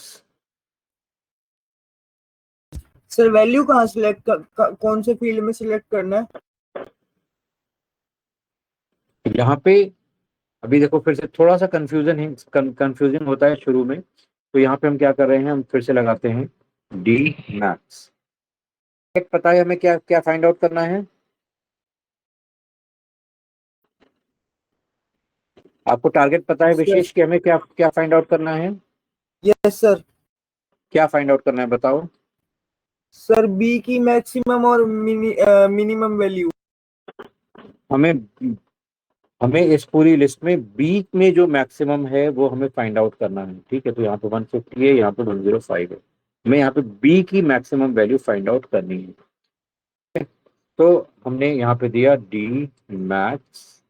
Sir value कहाँ सिलेक्ट कौन से फील्ड में सिलेक्ट करना है? यहाँ पे अभी देखो फिर से थोड़ा सा कंफ्यूजन होता है शुरू में, तो यहाँ पे हम क्या कर रहे हैं, हम फिर से लगाते हैं डी मैक्स। पता है हमें क्या क्या फाइंड आउट करना है? आपको टारगेट पता है विशेष कि हमें क्या क्या फाइंड आउट करना है? Yes sir. क्या फाइंड आउट करना है बताओ? सर बी की मैक्सिमम और मिनिमम वैल्यू। हमें हमें इस पूरी लिस्ट में बी में जो मैक्सिमम है वो हमें फाइंड आउट करना है, ठीक है। तो यहाँ पे 150 है, यहाँ पे 105 है, हमें यहाँ पे बी की मैक्सिमम वैल्यू फाइंड आउट करनी है। तो हमने यहाँ पे दिया डी मैक्स,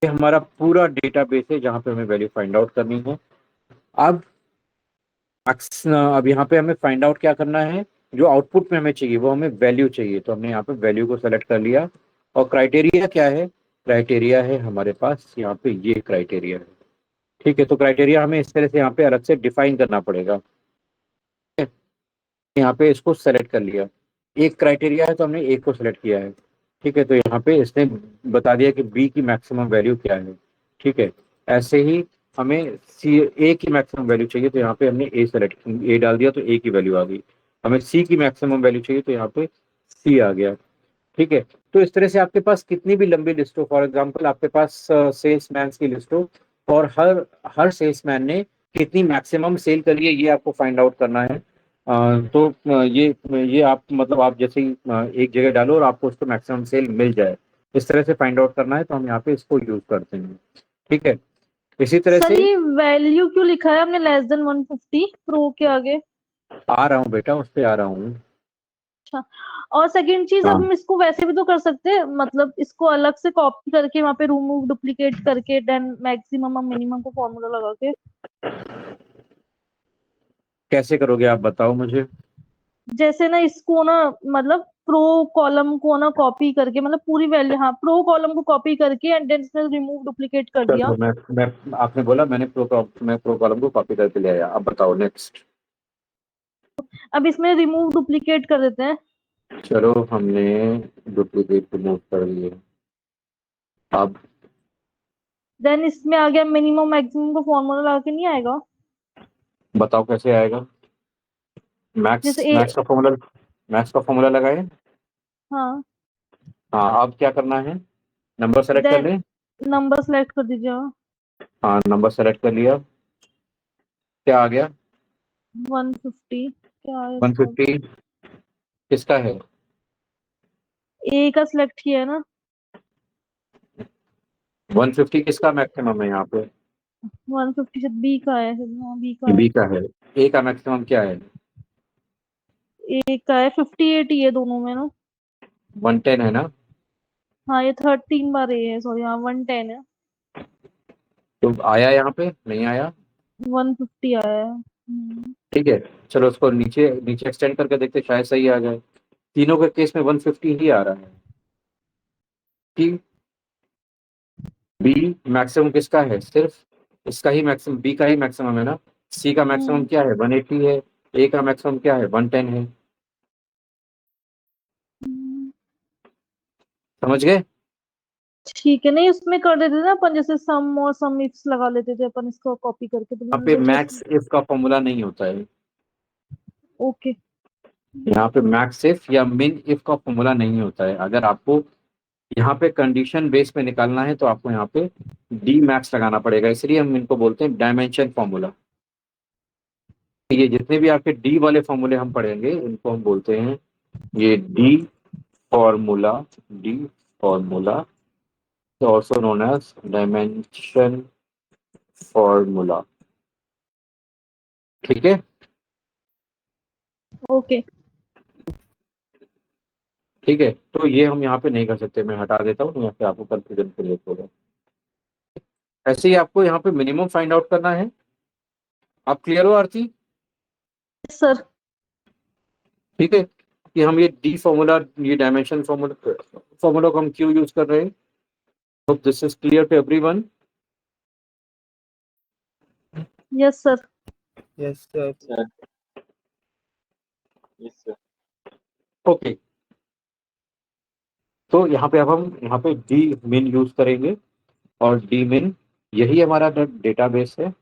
ये हमारा पूरा डेटाबेस है जहाँ पे हमें वैल्यू फाइंड आउट करनी है। अब अब यहाँ पे हमें फाइंड आउट क्या करना है, जो आउटपुट में हमें चाहिए वो हमें वैल्यू चाहिए, तो हमने यहाँ पे वैल्यू को सेलेक्ट कर लिया। और क्राइटेरिया क्या है? क्राइटेरिया है हमारे पास यहाँ पे ये क्राइटेरिया है, ठीक है। तो क्राइटेरिया हमें इस तरह से यहाँ पे अलग से डिफाइन करना पड़ेगा, यहाँ पे इसको सेलेक्ट कर लिया। एक क्राइटेरिया है तो हमने एक को सेलेक्ट किया है, ठीक है। तो यहाँ पे इसने बता दिया कि बी की मैक्सिमम वैल्यू क्या है, ठीक है। ऐसे ही हमें सी ए की मैक्सिमम वैल्यू चाहिए, तो यहाँ पे हमने ए डाल दिया तो ए की वैल्यू आ गई। हमें सी की मैक्सिमम वैल्यू चाहिए, तो यहाँ पे सी आ गया, ठीक है। तो इस तरह से आपके पास कितनी भी लंबी लिस्ट हो, फॉर एग्जांपल आपके पास सेल्समैन की लिस्ट हो, और हर हर सेल्समैन ने कितनी मैक्सिमम सेल करी है ये आपको फाइंड आउट करना है। तो ये आप मतलब आप जैसे ही एक जगह डालो और आपको उसको मैक्सिमम सेल मिल जाए, इस तरह से फाइंड आउट करना है, तो हम यहाँ पे इसको यूज करते हैं, ठीक है। इसी तरह सर से ये वैल्यू क्यों लिखा है हमने लेस देन 150 प्रो के आगे? आ रहा हूँ बेटा, उस पे आ रहा हूँ। अच्छा, और सेकंड चीज, अब हाँ, हम इसको वैसे भी तो कर सकते हैं, मतलब इसको अलग से कॉपी करके वहां पे रिमूव डुप्लीकेट करके देन मैक्सिमम और मिनिमम को फॉर्मूला लगा के। कैसे करोगे आप बताओ मुझे? जैसे ना इसको ना, मतलब प्रो कॉलम को ना कॉपी करके, मतलब पूरी वैल्यू, हाँ प्रो कॉलम को कॉपी करके एंड देन इसमें रिमूव डुप्लीकेट कर दिया। चलो मैं आपने बोला, मैं प्रो कॉलम को कॉपी करके ले आया, अब बताओ नेक्स्ट। अब इसमें रिमूव डुप्लीकेट कर देते हैं। चलो हमने डुप्लीकेट रिमूव कर दिए। अब देन इसमें आ गया मिनिमम मैक्सिमम को फॉर्मूला लगा के, नहीं आएगा? बताओ कैसे आएगा? जैसे ए, मैक्स का फॉर्मूला लगाए। हाँ, हाँ, अब क्या करना है? नंबर सेलेक्ट कर देन ले। नंबर सेलेक्ट कर दीजिए। हाँ, नंबर सेलेक्ट कर लिया, क्या आ गया? 150 क्या है इसका? 150 किसका है? ए का सिलेक्ट किया है ना। 150 किसका मैक्सिमम है यहाँ पे? 150 से बी का है, हाँ बी का बी है। का है। ए का मैक्सिमम क्या है? ए का है 58 ही है दोनों में ना। 110 है ना? हाँ ये 13 बार ए है, सॉरी हाँ 110 है। तो आया यहाँ पे नहीं आया? 150 आया है। ठीक है, चलो उसको नीचे नीचे एक्सटेंड करके देखते, शायद सही आ जाए। तीनों के केस में 150 ही आ रहा है कि बी मैक्सिमम किसका है? सिर्फ इसका ही मैक्सिमम, बी का ही मैक्सिमम है ना। सी का मैक्सिमम हम्म, क्या है? 180 है। ए का मैक्सिमम क्या है? 110 है। हम्म। समझ गए? ठीक है, नहीं उसमें कर देते थे ना अपन, जैसे सम और सम इफ्स लगा लेते थे अपन, इसको कॉपी करके, तो यहाँ मैंने पे सोचा मैक्स इफ का फॉर्मूला नहीं होता है। ओके। यहाँ पे मैक्स इफ या मिन इफ का फॉर्मूला नहीं होता है। अगर आपको यहाँ पे कंडीशन बेस पे निकालना है तो आपको यहाँ पे डी मैक्स लगाना पड़ेगा, इसलिए हम इनको बोलते हैं डायमेंशन फॉर्मूला। ये जितने भी आपके डी वाले फॉर्मूले हम पढ़ेंगे इनको हम बोलते हैं ये D formula. D formula also known as dimension formula. ठीक है। ओके ठीक है, तो ये हम यहाँ पे नहीं कर सकते, मैं हटा देता हूँ, यहाँ पे आपको कंफ्यूजन क्रिएट होगा। ऐसे ही आपको यहाँ पे मिनिमम फाइंड आउट करना है। आप क्लियर हो आरती? सर। ठीक है, कि हम ये डी फॉर्मूला, ये डायमेंशन फॉर्मूला फॉर्मूला को हम क्यों यूज कर रहे हैं। Hope this is clear to everyone. Yes sir. Yes sir. Okay, तो यहाँ पे अब हम यहाँ पे डी मिन यूज करेंगे, और डी मिन यही हमारा डेटाबेस है।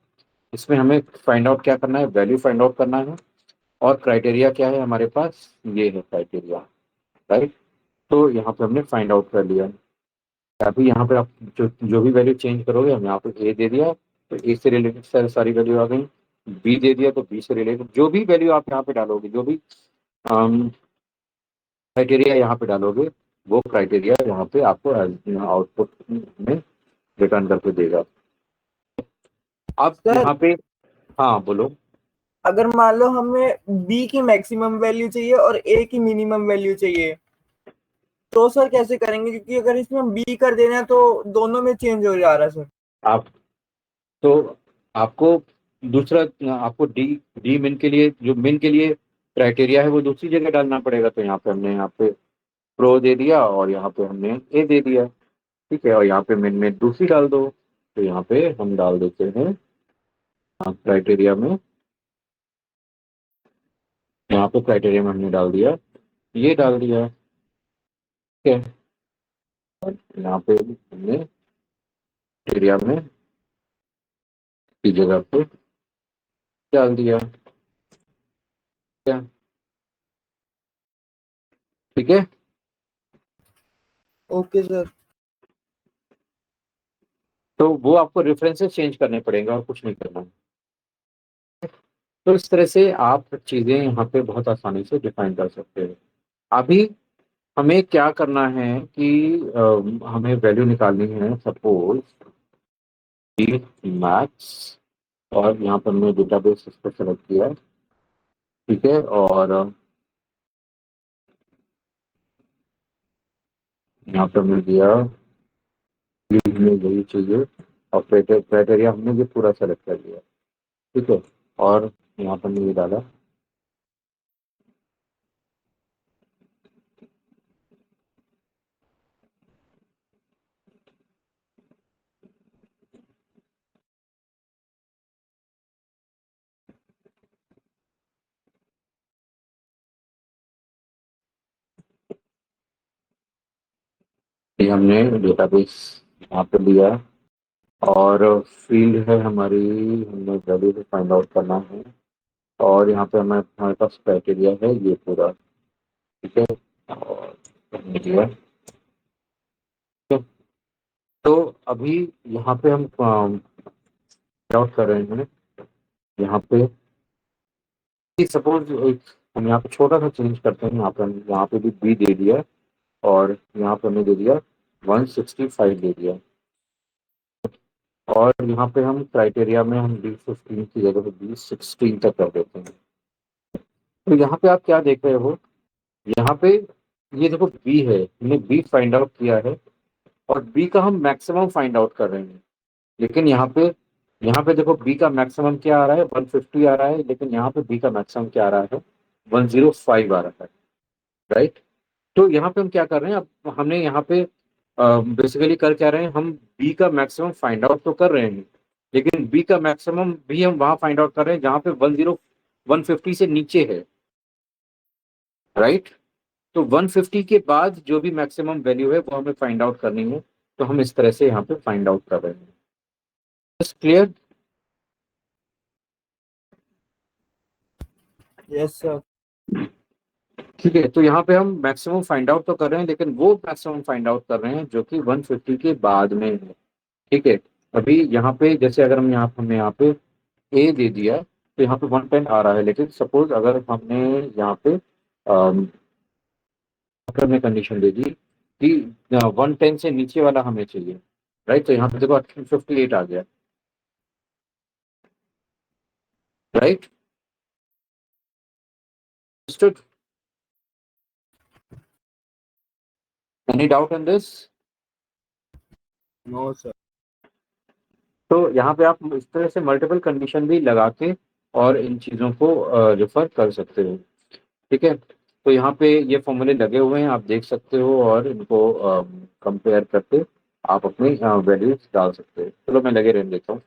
इसमें हमें फाइंड आउट क्या करना है? वैल्यू फाइंड आउट करना है। और क्राइटेरिया क्या है हमारे पास? ये है क्राइटेरिया, राइट। तो यहाँ पे हमने फाइंड आउट कर लिया। अभी यहाँ पे आप जो जो भी वैल्यू चेंज करोगे, हम यहाँ पे ए दे दिया तो ए से रिलेटेड सारी वैल्यू आ गई। बी दे दिया तो बी से रिलेटेड जो भी वैल्यू आप यहाँ पे डालोगे, जो भी क्राइटेरिया यहाँ पे डालोगे, वो क्राइटेरिया यहाँ पे आपको आउटपुट में रिटर्न करके देगा। अब सर यहाँ पे, हाँ बोलो। अगर मान लो हमें बी की मैक्सिमम वैल्यू चाहिए और ए की मिनिमम वैल्यू चाहिए, तो सर कैसे करेंगे? क्योंकि अगर इसमें हम बी कर दे रहे हैं तो दोनों में चेंज हो जा रहा है सर। आप तो आपको दूसरा, आपको डी डी मिन के लिए, जो मिन के लिए क्राइटेरिया है वो दूसरी जगह डालना पड़ेगा। तो यहाँ पे हमने यहाँ पे प्रो दे दिया और यहाँ पे हमने ए दे दिया। ठीक है, और यहाँ पे मिन में दूसरी डाल दो। तो यहाँ पे हम डाल देते हैं क्राइटेरिया में, यहाँ पे क्राइटेरिया में हमने डाल दिया, ये डाल दिया। ठीक है, और यहाँ पे हमने क्राइटेरिया में की जगह पे डाल दिया। क्या? ठीक है। Okay sir. तो वो आपको रेफरेंसेस चेंज करने पड़ेंगे और कुछ नहीं करना है। तो इस तरह से आप चीजें यहाँ पे बहुत आसानी से डिफाइन कर सकते हैं। अभी हमें क्या करना है कि हमें वैल्यू निकालनी है, सपोज मैथ्स, और यहाँ पर हमने डेटाबेस इसको सेलेक्ट किया। ठीक है, और यहाँ पर हमने दिया हमें यही चाहिए, और क्राइटेरिया हमने ये पूरा सेलेक्ट कर लिया। ठीक है, और यहाँ पर हमने ये डाला। ये हमने डेटाबेस यहाँ पे लिया, और फील्ड है हमारी, हमने वैल्यू को फाइंड आउट करना है। और यहाँ पे हमारे पास क्राइटेरिया है ये पूरा। ठीक है, और हमने दिया। ठीक है, तो अभी यहाँ पे हम आउट कर रहे हैं। यहाँ पे सपोज हम यहाँ पे छोटा सा चेंज करते हैं। यहाँ पे हम यहाँ पे भी बी दे दिया, और यहाँ पे हमने दे दिया 165 दे दिया। और यहाँ पे हम क्राइटेरिया में हम B15 की जगह पे B16 तक कर देते हैं। तो यहाँ पे आप क्या देख रहे हो, यहाँ पे ये देखो B है, हमने B फाइंड आउट किया है और B का हम मैक्सिमम फाइंड आउट कर रहे हैं। लेकिन यहाँ पे देखो B का मैक्सिमम क्या आ रहा है, 150 आ रहा है, लेकिन यहाँ पे B का मैक्सिमम क्या आ रहा है, 105 आ रहा है, राइट। तो यहाँ पे हम क्या कर रहे हैं, अब हमने यहाँ पे बेसिकली कर क्या रहे हैं, हम बी का मैक्सिमम फाइंड आउट तो कर रहे हैं, लेकिन बी का मैक्सिमम भी हम वहां फाइंड आउट कर रहे हैं जहां पे 150 से नीचे है, राइट। तो 150 के बाद जो भी मैक्सिमम वैल्यू है वो हमें फाइंड आउट करनी है, तो हम इस तरह से यहाँ पे फाइंड आउट कर रहे हैं। क्लियर? Yes sir. ठीक है, तो यहाँ पे हम मैक्सिमम फाइंड आउट तो कर रहे हैं, लेकिन वो मैक्सिमम फाइंड आउट कर रहे हैं जो कि 150 के बाद में है। ठीक है, अभी यहाँ पे जैसे अगर हमने यहाँ पे ए दे दिया तो यहाँ पे 110 आ रहा है, लेकिन सपोज अगर हमने यहाँ पे में कंडीशन दे दी कि 110 से नीचे वाला हमें चाहिए, राइट। तो यहाँ पे देखो 58 आ गया, right. Understood? Any doubt on this? No sir. तो यहाँ पे आप इस तरह से मल्टीपल कंडीशन भी लगा के और इन चीज़ों को रिफर कर सकते हो। ठीक है, तो यहाँ पे ये फॉर्मूले लगे हुए हैं, आप देख सकते हो और इनको कंपेयर करके आप अपनी वैल्यूज डाल सकते हो। चलो मैं लगे रहने देता हूँ।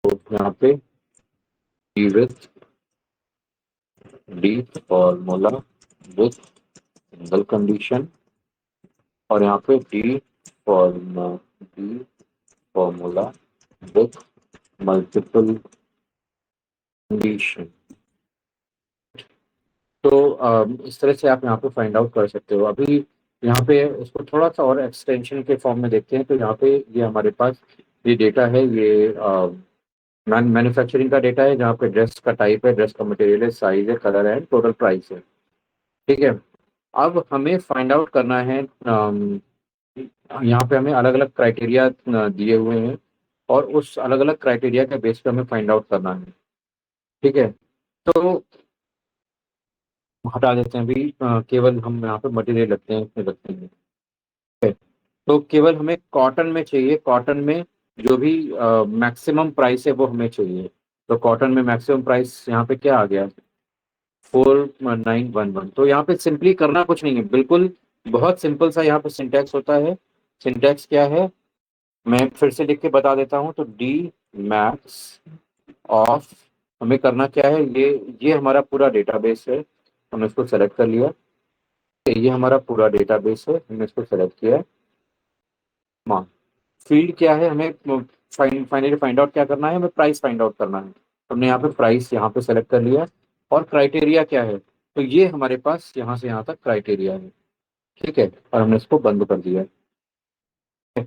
तो यहाँ पे D with D formula with single condition और यहाँ पे D formula with multiple condition. तो इस तरह से आप यहाँ पे फाइंड आउट कर सकते हो। अभी यहाँ पे इसको थोड़ा सा और एक्सटेंशन के फॉर्म में देखते हैं। तो यहाँ पे ये हमारे पास ये डेटा है, ये मैन्युफैक्चरिंग का डेटा है, जहाँ पे ड्रेस का टाइप है, ड्रेस का मटेरियल है, साइज है, कलर है, टोटल प्राइस है। ठीक है, अब हमें फाइंड आउट करना है, यहाँ पे हमें अलग अलग क्राइटेरिया दिए हुए हैं और उस अलग अलग क्राइटेरिया के बेस पे हमें फाइंड आउट करना है। ठीक है, तो हटा देते हैं अभी, केवल हम यहाँ पे मटेरियल रखते हैं, इसमें रखते हैं। तो केवल हमें कॉटन में चाहिए, कॉटन में जो भी मैक्सिमम प्राइस है वो हमें चाहिए। तो कॉटन में मैक्सिमम प्राइस यहाँ पे क्या आ गया, 4911। तो यहाँ पे सिंपली करना कुछ नहीं है, बिल्कुल बहुत सिंपल सा यहाँ पे सिंटैक्स होता है। सिंटैक्स क्या है, मैं फिर से लिख के बता देता हूँ। तो डी मैक्स ऑफ, हमें करना क्या है, ये हमारा पूरा डेटाबेस है, हमने इसको सेलेक्ट कर लिया। ये हमारा पूरा डेटाबेस है, हमने इसको सेलेक्ट किया। हाँ, फील्ड क्या है, हमें फाइनली फाइंड आउट क्या करना है, हमें प्राइस फाइंड आउट करना है। हमने यहाँ पे प्राइस यहाँ पे सेलेक्ट कर लिया। और क्राइटेरिया क्या है, तो ये हमारे पास यहाँ से यहाँ तक क्राइटेरिया है। ठीक है, और हमने इसको बंद कर दिया है।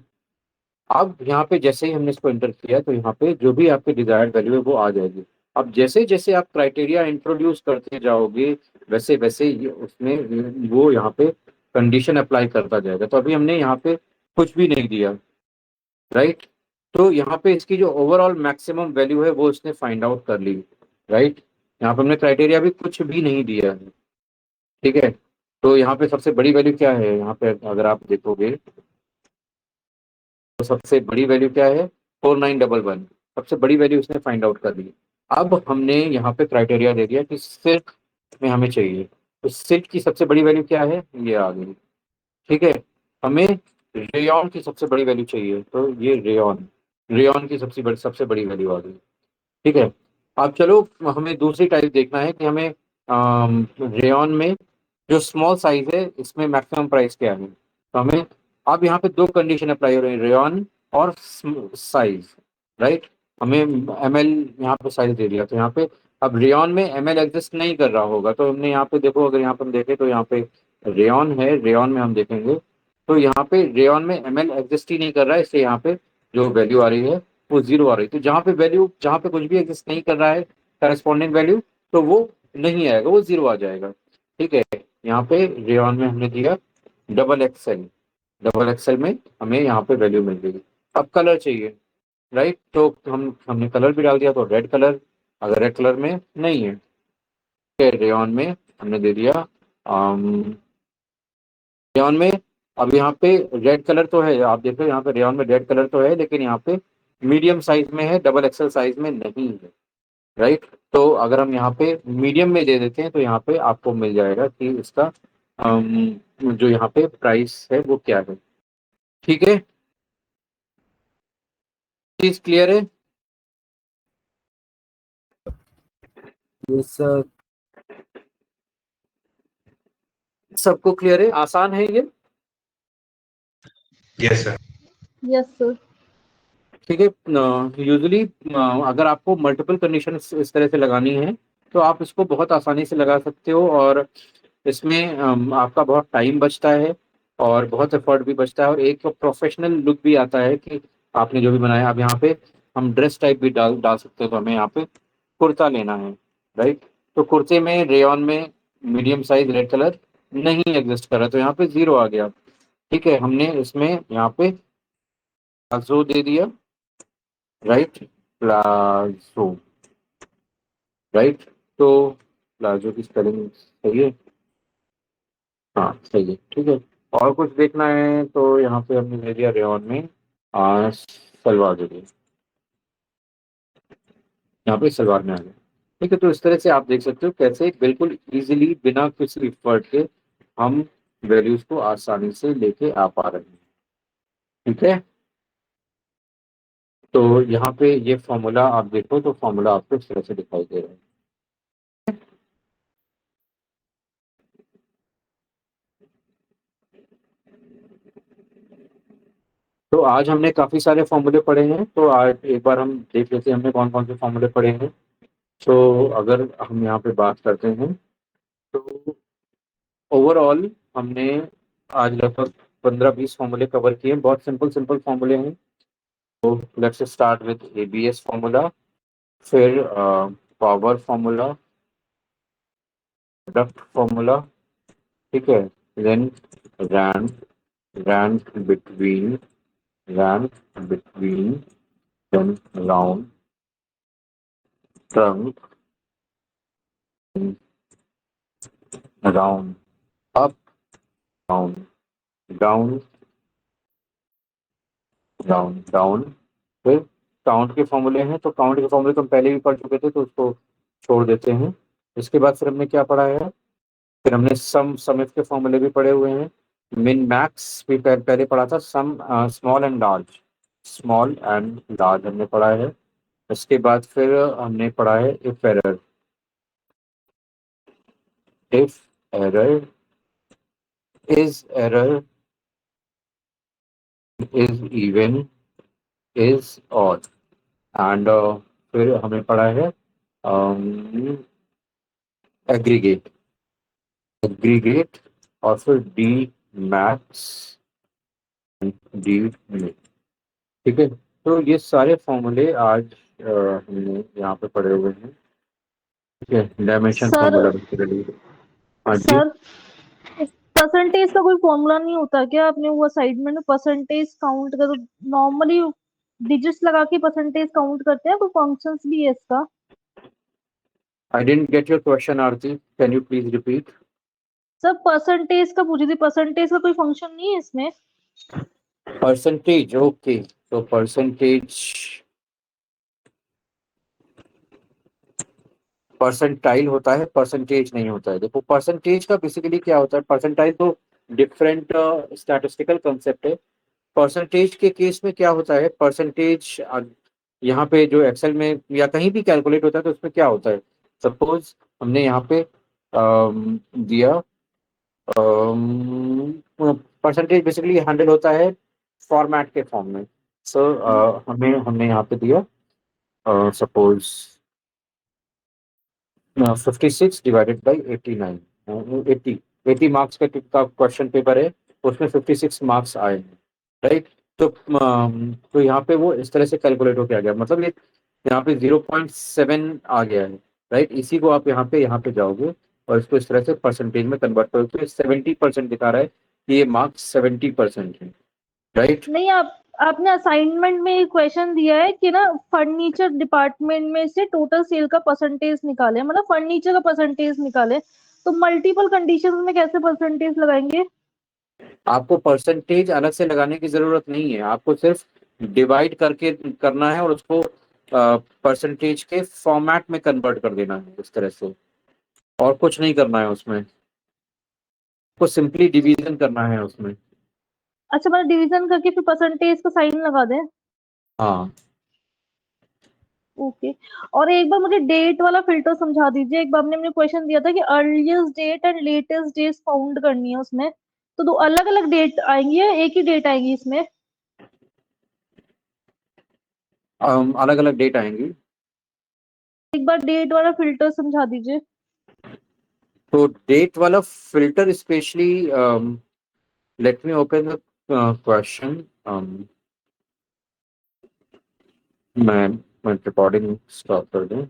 अब यहाँ पे जैसे ही हमने इसको एंटर किया तो यहाँ पे जो भी आपकी डिजायर्ड वैल्यू है वो आ जाएगी। अब जैसे जैसे आप क्राइटेरिया इंट्रोड्यूस करते जाओगे वैसे वैसे ये उसमें वो यहाँ पे कंडीशन अप्लाई करता जाएगा। तो अभी हमने यहाँ पे कुछ भी नहीं दिया, राइट। तो यहाँ पे इसकी जो ओवरऑल मैक्सिमम वैल्यू है वो इसने फाइंड आउट कर ली, राइट। यहाँ पे हमने क्राइटेरिया भी कुछ भी नहीं दिया है। ठीक है, तो यहाँ पे सबसे बड़ी वैल्यू क्या है, यहाँ पे अगर आप देखोगे तो सबसे बड़ी वैल्यू क्या है, 4911। सबसे बड़ी वैल्यू उसने फाइंड आउट कर ली। अब हमने यहाँ पे क्राइटेरिया दे दिया कि सिल्क में हमें चाहिए, तो सिल्क की सबसे बड़ी वैल्यू क्या है, ये आ गई। ठीक है, हमें रेयॉन की सबसे बड़ी वैल्यू चाहिए, तो ये रेयॉन की सबसे बड़ी वैल्यू आ गई। ठीक है, अब चलो हमें दूसरी टाइप देखना है कि हमें रेयॉन में जो स्मॉल साइज है इसमें मैक्सिमम प्राइस क्या है। तो हमें अब यहाँ पे दो कंडीशन अप्लाई हो रही है, रेयॉन और साइज, राइट। हमें एमएल यहाँ पे साइज दे दिया, तो यहाँ पे अब रेयॉन में एमएल एग्जिस्ट नहीं कर रहा होगा। तो हमने यहाँ पे देखो, अगर यहाँ पे हम देखें तो यहाँ पे रेयॉन है, रेयॉन में हम देखेंगे तो यहाँ पे रेयॉन में एमएल एग्जिस्ट ही नहीं कर रहा है, इसलिए यहाँ पे जो वैल्यू आ रही है वो 0 आ रही है। तो जहाँ पे कुछ भी एग्जिस्ट नहीं कर रहा है करस्पॉन्डिंग वैल्यू, तो वो नहीं आएगा, वो 0 आ जाएगा। ठीक है, यहाँ पे रेयॉन में हमने दिया डबल एक्सएल में हमें यहाँ पे वैल्यू मिल गई। अब कलर चाहिए, राइट? तो हमने कलर भी डाल दिया, तो रेड कलर, अगर रेड कलर में नहीं है, रेयन में हमने दे दिया रेयन में। अब यहाँ पे रेड कलर तो है, आप देखो यहाँ पे रेयन में रेड कलर तो है, लेकिन यहाँ पे मीडियम साइज में है, डबल एक्सेल साइज में नहीं है, राइट? तो अगर हम यहाँ पे मीडियम में दे देते हैं तो यहाँ पे आपको मिल जाएगा कि इसका जो यहाँ पे प्राइस है वो क्या है। ठीक है, चीज क्लियर है? Yes sir. सबको क्लियर है? आसान है ये? Yes, sir. Yes sir. ठीक है। यूजुअली अगर आपको मल्टीपल कंडीशन इस तरह से लगानी है तो आप इसको बहुत आसानी से लगा सकते हो, और इसमें आपका बहुत टाइम बचता है और बहुत एफर्ट भी बचता है, और एक प्रोफेशनल लुक भी आता है कि आपने जो भी बनाया। अब यहाँ पे हम ड्रेस टाइप भी डाल डाल सकते हो, तो हमें यहाँ पे कुर्ता लेना है, राइट? तो कुर्ते में रेयन में मीडियम साइज रेड कलर नहीं एग्जिस्ट कर रहा, तो यहाँ पे 0 आ गया। ठीक है, हमने इसमें यहाँ पे प्लाजो दे दिया, राइट? Palazzo, right? तो प्लाजो की स्पेलिंग सही है? हाँ सही है, ठीक है। और कुछ देखना है तो यहाँ पे हमने ले लिया रेयन में सलवार दे दी, यहाँ पे सलवार में आ गया। ठीक है, तो इस तरह से आप देख सकते हो कैसे बिल्कुल इजीली बिना किसी एफर्ट के हम वैल्यूज को आसानी से लेके आ पा रहे हैं। ठीक है, तो यहाँ पे ये फॉर्मूला आप देखो तो फॉर्मूला आपको इस तरह से दिखाई दे रहा है। तो आज हमने काफी सारे फॉर्मूले पढ़े हैं, तो आज एक बार हम देख लेते हैं हमने कौन कौन से फॉर्मूले पढ़े हैं। तो अगर हम यहाँ पे बात करते हैं तो ओवरऑल हमने आज लगभग 15-20 फॉर्मूले कवर किए हैं, बहुत सिंपल सिंपल फॉर्मूले हैं। तो let's start with ABS formula, फिर पावर फॉर्मूला, प्रोडक्ट फॉर्मूला, ठीक है, then rank, rank between, rank between, then round, trunc, round up, down, down, down, down. फिर काउंट के फॉर्मूले हैं, तो काउंट के फॉर्मूले तो हम पहले भी पढ़ चुके थे, तो उसको छोड़ देते हैं। इसके बाद फिर हमने क्या पढ़ा है? फिर हमने सम इफ के फॉर्मूले भी पढ़े हुए हैं, मिन मैक्स भी पहले पढ़ा था, sum small and large, small and large हमने पढ़ा है। इसके बाद फिर हमने पढ़ा है if error, if error error is even, is odd, and फिर हमें पढ़ा है एग्रीगेट, एग्रीगेट, और फिर डी मैक्स, डी मिन। ठीक है, तो ये सारे फॉर्मूले आज हमने यहाँ पे पढ़े हुए हैं। ठीक है, डायमेंशन सर फॉर्मूला बेसिकली। हाँ जी, सर परसेंटेज का कोई फॉर्मूला नहीं होता क्या? आपने वो असाइनमेंट में परसेंटेज काउंट का तो नॉर्मली डिजिट्स लगा के परसेंटेज काउंट करते हैं, कोई फंक्शंस भी है इसका? I didn't get your question Aarti, can you please repeat? Sir percentage का पूछी थी, परसेंटेज का कोई फंक्शन नहीं है इसमें? परसेंटेज, ओके, तो परसेंटेज, परसेंटाइल होता है, परसेंटेज नहीं होता है। देखो परसेंटेज का बेसिकली क्या होता है, परसेंटाइल तो डिफरेंट स्टैटिस्टिकल कंसेप्ट है। परसेंटेज के केस में क्या होता है, परसेंटेज यहाँ पे जो एक्सेल में या कहीं भी कैलकुलेट होता है तो उसमें क्या होता है, सपोज हमने यहाँ पे दिया परसेंटेज, बेसिकली हैंडल होता है फॉर्मेट के फॉर्म में। सो हमें हमने यहाँ पे दिया सपोज 56 डिवाइडेड बाई 89, 80 मार्क्स का क्वेश्चन पेपर है, उसमें 56 मार्क्स आए हैं, राइट? तो यहाँ पे वो इस तरह से कैलकुलेट होके आ गया, मतलब ये यहाँ पे 0.7 आ गया है, राइट? इसी को आप यहाँ पे जाओगे और इसको इस तरह से परसेंटेज में कन्वर्ट करोगे तो 70% दिखा रहा है कि ये मार्क्स 70% है, राइट? नहीं, आपने असाइनमेंट में एक क्वेश्चन दिया है कि ना फर्नीचर डिपार्टमेंट में से टोटल सेल का परसेंटेज निकाले, मतलब फर्नीचर का परसेंटेज निकाले, तो मल्टीपल कंडीशंस में कैसे परसेंटेज लगाएंगे? आपको परसेंटेज अलग से लगाने की जरूरत नहीं है, आपको सिर्फ डिवाइड करके करना है और उसको परसेंटेज के फॉर्मेट में कन्वर्ट कर देना है इस तरह से, और कुछ नहीं करना है उसमें, आपको सिंपली डिवीजन करना है उसमें। अच्छा, मतलब डिवीजन करके फिर परसेंटेज का साइन लगा दें? हाँ ओके। और एक बार मुझे डेट वाला फिल्टर समझा दीजिए। एक बार आपने मुझे क्वेश्चन दिया था कि earliest date and latest date count करनी है उसमें, तो दो अलग अलग डेट आएंगी या एक ही डेट आएगी इसमें? अलग अलग डेट आएंगी। एक बार डेट वाला फिल्टर समझा दीजिए। तो डेट वाला filter specially, let me open the question. मैं रिकॉर्डिंग स्टॉप कर दूं।